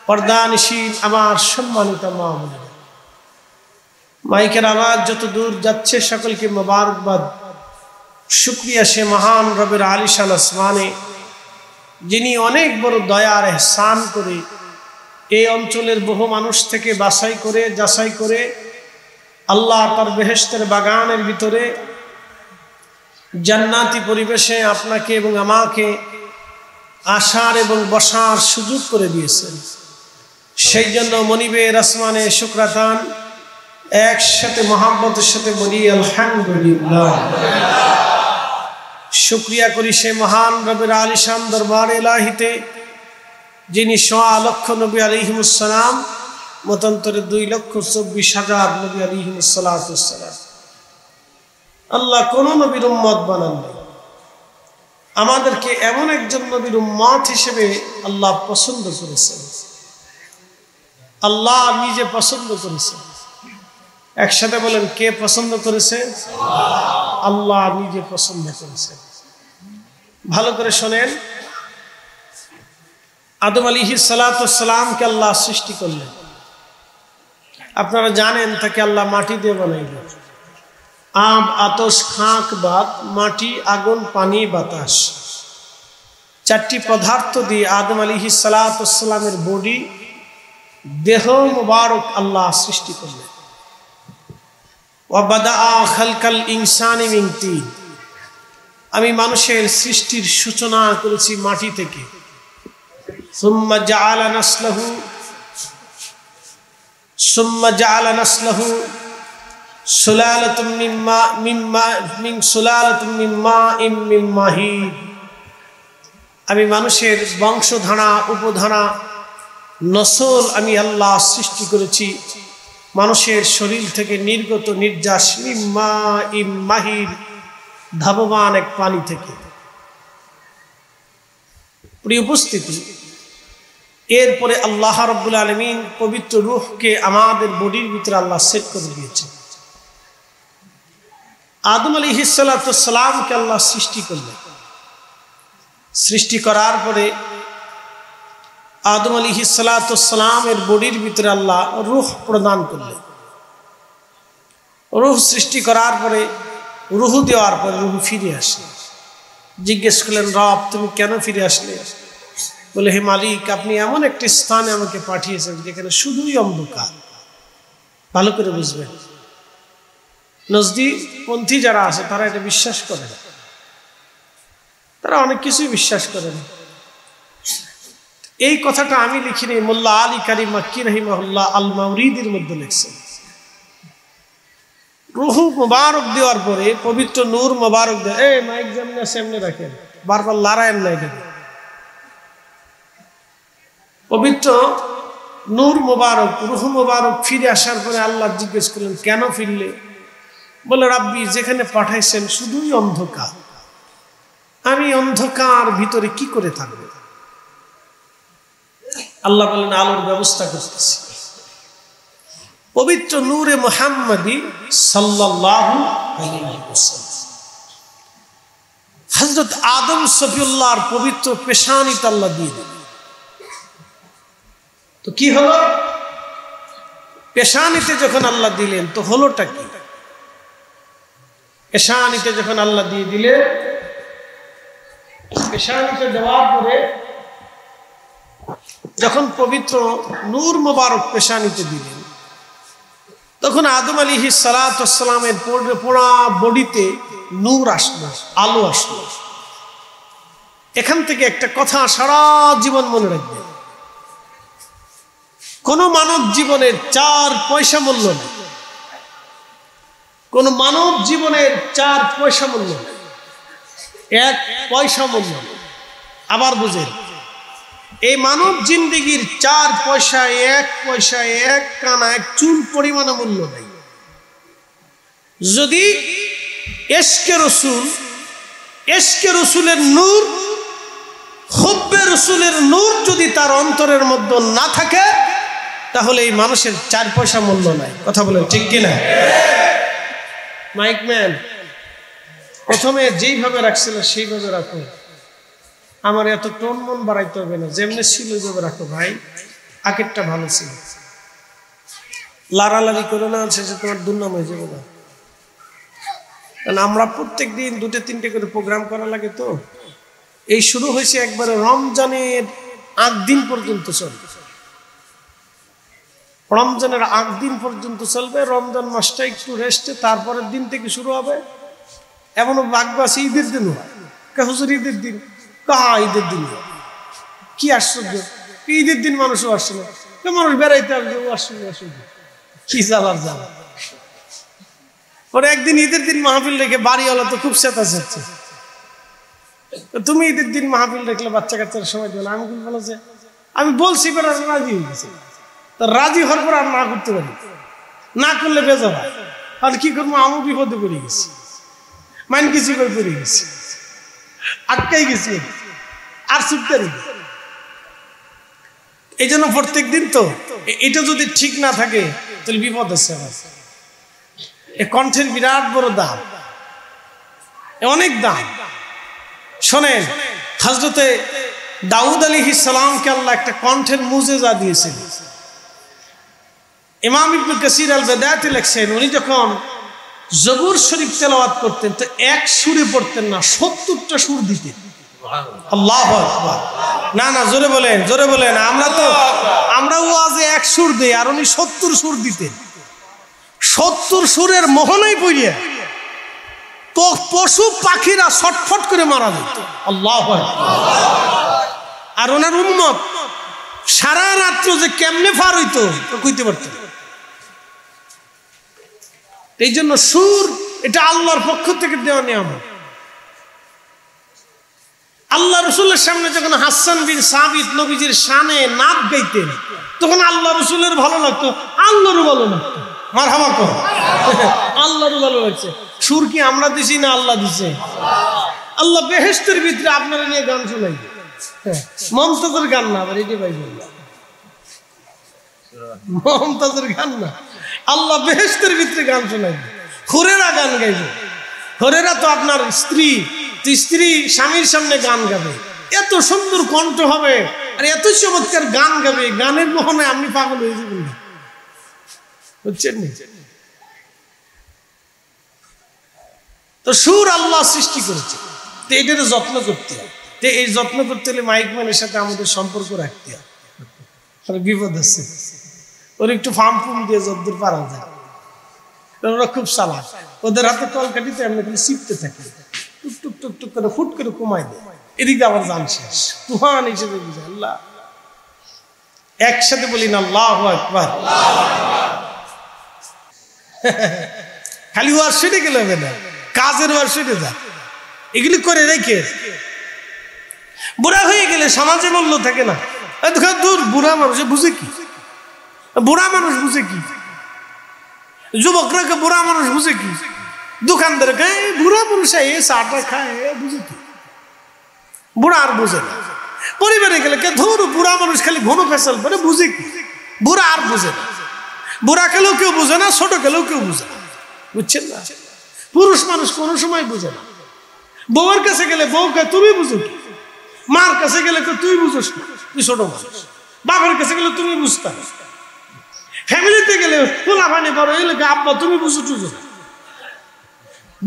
পর্দানিশীল আমার সম্মানিত মা বোনেরা, মাইকের আওয়াজ যত দূর যাচ্ছে সকলকে মোবারকবাদ। শুকরিয়া সে মহান রবের আলিশান আসমানে, যিনি অনেক বড় দয়ার এহসান করে এই অঞ্চলের বহু মানুষ থেকে বাছাই করে যাচাই করে আল্লাহ তার বেহেশতের বাগানের ভিতরে জান্নাতি পরিবেশে আপনাকে এবং আমাকে আসার এবং বসার সুযোগ করে দিয়েছেন। সেই জন্য মনিবের আসমানে শুকরাতান একসাথে মহাব্বতের সাথে বলি আলহামদুলিল্লাহ। শুকরিয়া করি সে মহান রবের আলিশান দরবার ইলাহিতে, যিনি 1.25 লক্ষ নবী আলাইহিমুস সালাম, মতান্তরে 2,24,000 নবী আলাইহিমুস সালাতুস সালাম। আল্লাহ কোন নবীর উম্মত বানান নাই, আমাদেরকে এমন একজন নবীর উম্মত হিসেবে আল্লাহ পছন্দ করেছেন। আল্লাহ নিজে পছন্দ করেছেন। একসাথে বলেন, কে পছন্দ করেছে? আল্লাহ নিজে পছন্দ করেছেন। ভালো করে শোনেন, আদম আলাইহিস সালাতুস সালামকে আল্লাহ সৃষ্টি করলেন। আপনারা জানেন তাকে আল্লাহ মাটি দিয়ে বানাইলেন। আব, আতশ, খাক, বাত, মাটি, আগুন, পানি, বাতাস, 4টি পদার্থ দিয়ে আদম আলাইহিস সালাতুস সালামের বডি, দেহ মুবারক আল্লাহ সৃষ্টি করলেন। আমি মানুষের সৃষ্টির সূচনা করেছি মাটি থেকে। সুম্মা জাআলা নাসলাহু সুলালাতুম মিন মাইন মিন মাহিদ। আমি মানুষের বংশধারা, উপধারা, নসল আমি আল্লাহ সৃষ্টি করেছি মানুষের শরীর থেকে নির্গত নির্যাস মাহির, ধাবমান এক পানি থেকে। প্রিয় উপস্থিতি, এরপরে আল্লাহ রাব্বুল আলামিন পবিত্র রূহকে আমাদের বডির ভিতরে আল্লাহ সেট করে দিয়েছেন। আদম আলাইহিস সালাতুস সালামকে আল্লাহ সৃষ্টি করলেন। সৃষ্টি করার পরে আদম আলাইহিস সালাতুস সালামের বডির ভিতরে আল্লাহ রূহ প্রদান করলেন। রূহ সৃষ্টি করার পরে, রূহ দেওয়ার পরে রূহ ফিরে আসলে। জিজ্ঞেস করলেন, রব তুমি কেন ফিরে আসলে? বলে, হে মালিক, আপনি এমন একটি স্থানে আমাকে পাঠিয়েছেন যেখানে শুধুই অন্ধকার। ভালো করে বুঝবেন, নজদি পন্থী যারা আছে তারা এটা বিশ্বাস করে না, তারা অনেক কিছুই বিশ্বাস করে না। এই কথাটা আমি লিখিনি, মোল্লা আলী কারি মাক্কি রাহিমাহুল্লাহ আল মাউরিদির মধ্যে লিখছেন। রুহু মোবারক দেওয়ার পরে পবিত্র নূর মোবারক দেয়, এই মাইক যেমনি সেমনি রাখেন, বারবার লড়াইয়ের নাই কেন। পবিত্র নূর মোবারক রুহু মোবারক ফিরে আসার পরে আল্লাহ জিজ্ঞেস করলেন, কেন ফিরলে? বলে, রাব্বি যেখানে পাঠাইছেন শুধুই অন্ধকার, আমি অন্ধকার ভিতরে কি করে থাকবো? আল্লাহ বলেন, আলোর ব্যবস্থা করতেছি। পবিত্র নূরে মুহাম্মাদি সাল্লাল্লাহু আলাইহি ওয়াসাল্লাম হযরত আদম সফিউল্লাহর পবিত্র পেশানিতে আল্লাহ দিয়ে দিলেন। তো কি হলো? পেশানিতে যখন আল্লাহ দিলেন তো হলোটা কি? পেশানিতে যখন আল্লাহ দিয়ে দিলেন, পেশানিতে দেওয়ার পরে যখন পবিত্র নূর মোবারক পেশানিতে দিলেন, তখন আদম আলাইহিস সালাতু ওয়াস সালামের পুরা বডিতে নূর আসলো, আলো আসলো। এখান থেকে একটা কথা সারা জীবন মনে রাখবে, কোন মানব জীবনের 4 পয়সা মূল্য নেই, কোন মানব জীবনের 4 পয়সা মূল্য নেই, 1 পয়সা মূল্য নেই। আবার বুঝেন, এই মানব জিন্দেগির 4 পয়সা, 1 পয়সা, 1 কানা, 1 চুল পরিমাণ মূল্য নেই। যদি এশকে রসুলের নূর, হুব্বে রসুলের নূর যদি তার অন্তরের মধ্যে না থাকে, তাহলে এই মানুষের 4 পয়সা মূল্য নাই। কথা বলেন ঠিক কিনা? মাইকম্যান, প্রথমে যেইভাবে রাখছিল সেইভাবে রাখো, আমার এত টোন মন বাড়াইতে হবে না, যেমনি ছিল ওইভাবে রাখো ভাই, আগেরটা ভালো ছিল। লাড়ালাড়ি করে না, শেষে তোমার দুর্নাম হয়ে যাবে না। কারণ আমরা প্রত্যেক দিন 2-3টে করে প্রোগ্রাম করা লাগে, তো এই শুরু হয়েছে একবারে রমজানের 8 দিন পর্যন্ত চলবে। রমজানের 8 দিন পর্যন্ত চলবে। রমজান মাসটা একটু রেস্টে, তারপরের দিন থেকে শুরু হবে। এমনও ভাগ্য আছে ঈদের দিন হয়, হুজুর ঈদের দিন, হ্যাঁ ঈদের দিন। কি আশ্চর্য, ঈদের দিন মানুষও আসছে না, মানুষ বেড়াইতে আসবে, ও আসছে কি জ্বালার জ্বালা। পরে একদিন ঈদের দিন মাহফিল রেখে বাড়িওয়ালা তো খুব চেঁচাচ্ছে, তুমি ঈদের দিন মাহফিল রেখলে বাচ্চা কাচ্চার সময় দেবে না। আমি বলো যে আমি বলছি বেড়া রাজি হয়ে গেছে, তা রাজি হওয়ার পর আর না করতে পারি, না করলে বেজার হয়। আর কি করবো, আমি বিপদে পড়ে গেছি, মাইন কিছু করে পড়ে গেছি, আটকাই গেছি, আর ছুটতে নেই। এই জন্য প্রত্যেক দিন তো এটা যদি ঠিক না থাকে তাহলে বিপদ আছে। আমার এই কণ্ঠের বিরাট বড় দাম, অনেক দাম। শোনেন, হযরতে দাউদ আলাইহিস সালামকে আল্লাহ একটা কণ্ঠের মুজিজা দিয়েছেন। ইমাম ইবনে কাসির আল বিদায়াতে লিখছেন, উনি যখন জবুর শরীফ তেলাওয়াত করতেন তো 1 সুরে পড়তেন না, 70টা সুর দিতেন। আল্লাহু আকবার। না না, জোরে বলেন, জোরে বলেন। আমরা ওয়াজে 1 সুর দেই, আর উনি 70 সুর দিতেন। 70 সুরের মোহনায় পড়িয়া তো পশু পাখিরা ছটফট করে মারা যেত। আল্লাহু আকবার। আর ওনার উম্মত সারা রাত্র যে কেমনে পার হইতো কইতে পারতেন। এই জন্য সুর এটা আল্লাহর পক্ষ থেকে দেওয়া নিয়ামত। আল্লাহ রসুলের সামনে যখন হাসান বিন সাবিত নবীজির শানে নাত গাইতেন, তখন আল্লাহ রসুলের ভালো লাগতো, আল্লাহরও ভালো লাগতো। মারহাবা কর, আল্লাহরও ভালো লাগছে। সুর কি আমরা দিছি না আল্লাহ দিছে? আল্লাহ বেহেশতের ভিতরে আপনারা নিয়ে গান শোনাই, মমতাজের গান না, আবার এটি পাইবেন না, মমতাজের গান না, আল্লাহ বেহেশতের ভিতরে গান শোনাই। হুরেরা গান গাইবে, হুরেরা তো আপনার স্ত্রী, স্ত্রী স্বামীর সামনে গান গাবে, এত সুন্দর কণ্ঠ হবে আর এত চমৎকার গান গাবে, গানের মোহনে আপনি পাগল হয়ে যাবেন না, বুঝছেন? তো সুর আল্লাহ সৃষ্টি করেছে, তো এটার যত্ন করতে হয়। তো এই যত্ন করতে হলে মাইকম্যানের সাথে আমাদের সম্পর্ক রাখতে হয়। বিপদ আছে, ওর একটু ফার্ম ফুম দিয়ে যদ্দূর পারা যায়। ওরা খুব চালাক, ওদের হাতে কলকাঠিতে এমনি করে চিপতে থাকে, টুক টুক টুক টুক করে ফুট করে কমাই দেয়, এদিকে আবার জান শেষ। তুফান হিসেবে বুঝে আল্লাহ। একসাথে বলি না আল্লাহু আকবার। খালি ওয়াজ শুনে গেলে হবে না, কাজের ওয়াজ শুনে যা। এগুলি করে রেখে বুড়া হয়ে গেলে সমাজে মূল্য থাকে না। দূর, বুড়া মানুষ বুঝে কি? বুড়া মানুষ বুঝে কি? যুবকরা বুড়া মানুষ বুঝে কি? দোকানদার বুড়া মানুষ চাটা খায়, বুঝে কি? বুড়া আর বুঝে না। পরিবারে গেলে ধরো বুড়া মানুষ খালি ঘন ফেসাল করে, বুঝে কি? বুড়া আর বুঝে না। বুড়া খেলেও কেউ বুঝে না, ছোট খেলেও কেউ বুঝে না, বুঝছেন না? পুরুষ মানুষ কোনো সময় বুঝে না। বউয়ের কাছে গেলে বউ কে তুমি বুঝো কি? মার কাছে গেলে তুই বুঝোস না, তুই ছোট মানুষ। বাবার কাছে গেলে তুমি বুঝতে, ফ্যামিলিতে গেলে পোলা পানি বড় এলে আব্বা তুমি বুঝো টুঝো না।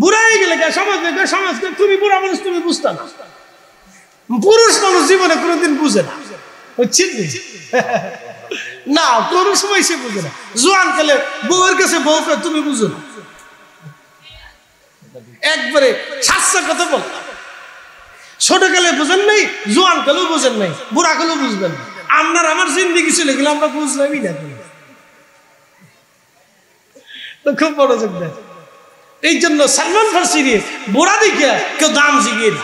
বুড়াই গেলে সমাজকে তুমি বুড়া মানুষ তুমি বুঝতে না। পুরুষ মানুষ জীবনে কোনোদিন বুঝে না, বুঝছেন না? কোনো সময় সে বুঝে না। জোয়ান খেলে বউয়ের কাছে বউকে তুমি বুঝো না, একবারে সাতটা কথা বললাম। ছোট কালে বুঝেন নাই, জোয়ান কালেও বুঝেন নাই, বুড়া কালেও বুঝবেন না। আপনার আমার জিন্দেগি চলে গেলে আমরা বুঝলামই না। খুব বড় যোগদান। এই জন্য সালমান ফার্সি বুড়া দিকে কেউ দাম জিগিয়ে না,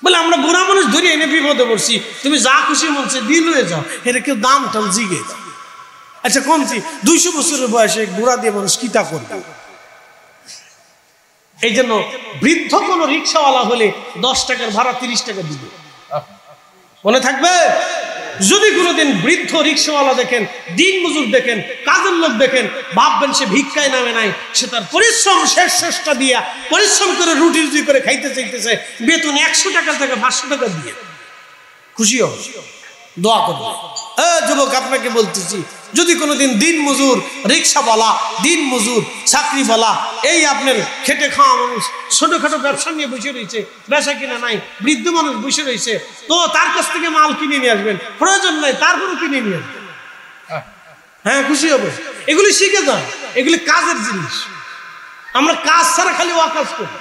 বলে আমরা বুড়া মানুষ ধরে এনে বিপদে পড়ছি, তুমি যা খুশি মনছে দিল হয়ে যাও, এটা কেউ দাম টাম জিগে দাও। আচ্ছা কমছি 200 বছরের বয়সে বুড়া দিয়ে মানুষ কিতা করবে? এই জন্য বৃদ্ধ কোন রিক্সাওয়ালা হলে 10 টাকার ভাড়া 30 টাকা দিবে, মনে থাকবে? যদি কোনোদিন বৃদ্ধ রিক্সাওয়ালা দেখেন, দিন মজুর দেখেন, কাজের লোক দেখেন, ভাববেন সে ভিক্ষায় নামে নাই, সে তার পরিশ্রম শেষটা দিয়া পরিশ্রম করে রুটি রুটি করে খাইতে চাইতেছে, বেতন 100 টাকা থেকে 500 টাকা দিয়ে খুশি হবে, দোয়া করবে। যুবক আপনাকে বলতেছি, যদি কোনোদিন দিন মজুর রিক্সাওয়ালা, দিন মজুর চাকরিওয়ালা, এই আপনার খেটে খাওয়া মানুষ ছোটখাটো ব্যবসা নিয়ে বসে রয়েছে, ব্যবসা কিনা নাই, বৃদ্ধ মানুষ বসে রয়েছে, তো তার কাছ থেকে মাল কিনে নিয়ে আসবেন, প্রয়োজন নাই তারপরে কিনে নিয়ে আসবেন, হ্যাঁ খুশি হবে। এগুলি শিখে যান, এগুলি কাজের জিনিস। আমরা কাজ ছাড়া খালি ওয়াকাজ করি,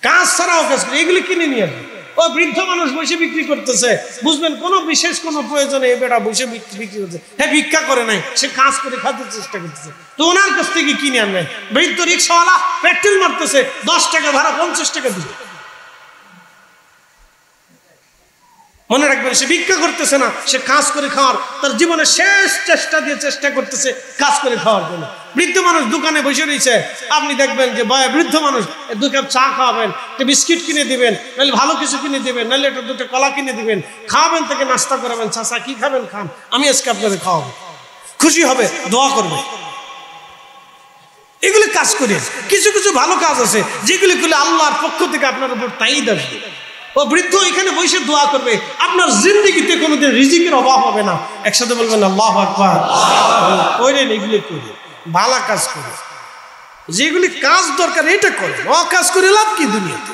কাজ ছাড়া ওয়াকাজ করি, এগুলি কিনে নিয়ে আসবেন। ও বৃদ্ধ মানুষ বসে বিক্রি করতেছে, বুঝবেন কোনো বিশেষ কোনো প্রয়োজনে এ বেটা বসে বিক্রি করছে, হ্যাঁ ভিক্ষা করে নাই, সে কাজ করে খাতে চেষ্টা করতেছে, তো ওনার কাছ থেকে কিনে আনবেন। বৃদ্ধ রিক্সাওয়ালা পেট্রোল মারতেছে, 10 টাকা ভাড়া 50 টাকা দিবে, মনে রাখবেন সে ভিক্ষা করতেছে না, সে কাজ করে খাওয়ার, তার জীবনের শেষ চেষ্টা দিয়ে চেষ্টা করতেছে কাজ করে খাওয়ার জন্য। বৃদ্ধ মানুষ দোকানে বসে রয়েছে, আপনি দেখবেন যে বৃদ্ধ মানুষ 2 কাপ চা খাওয়াবেন, একটা বিস্কিট কিনে দিবেন, নাহলে ভালো কিছু কিনে দিবেন, নাহলে একটা 2টা কলা কিনে দিবেন, খাওয়াবেন, তাকে নাস্তা করাবেন, চাচা কি খাবেন খান, আমি আজকে আপনাদের খাওয়াবো, খুশি হবে, দোয়া করবে। এগুলি কাজ করে। কিছু কিছু ভালো কাজ আছে যেগুলি করলে আল্লাহর পক্ষ থেকে আপনার উপর তাইদ আসবে। ও বৃদ্ধ এখানে বসে দোয়া করবে, আপনার জিন্দেগিতে কোনোদিন রিজিকের অভাব হবে না। একসাথে বলবেন আল্লাহু আকবার। করেন এগুলি করে, ভালো কাজ করে, যেগুলি কাজ দরকার এটা করে, অকাজ করে লাভ কি দুনিয়াতে?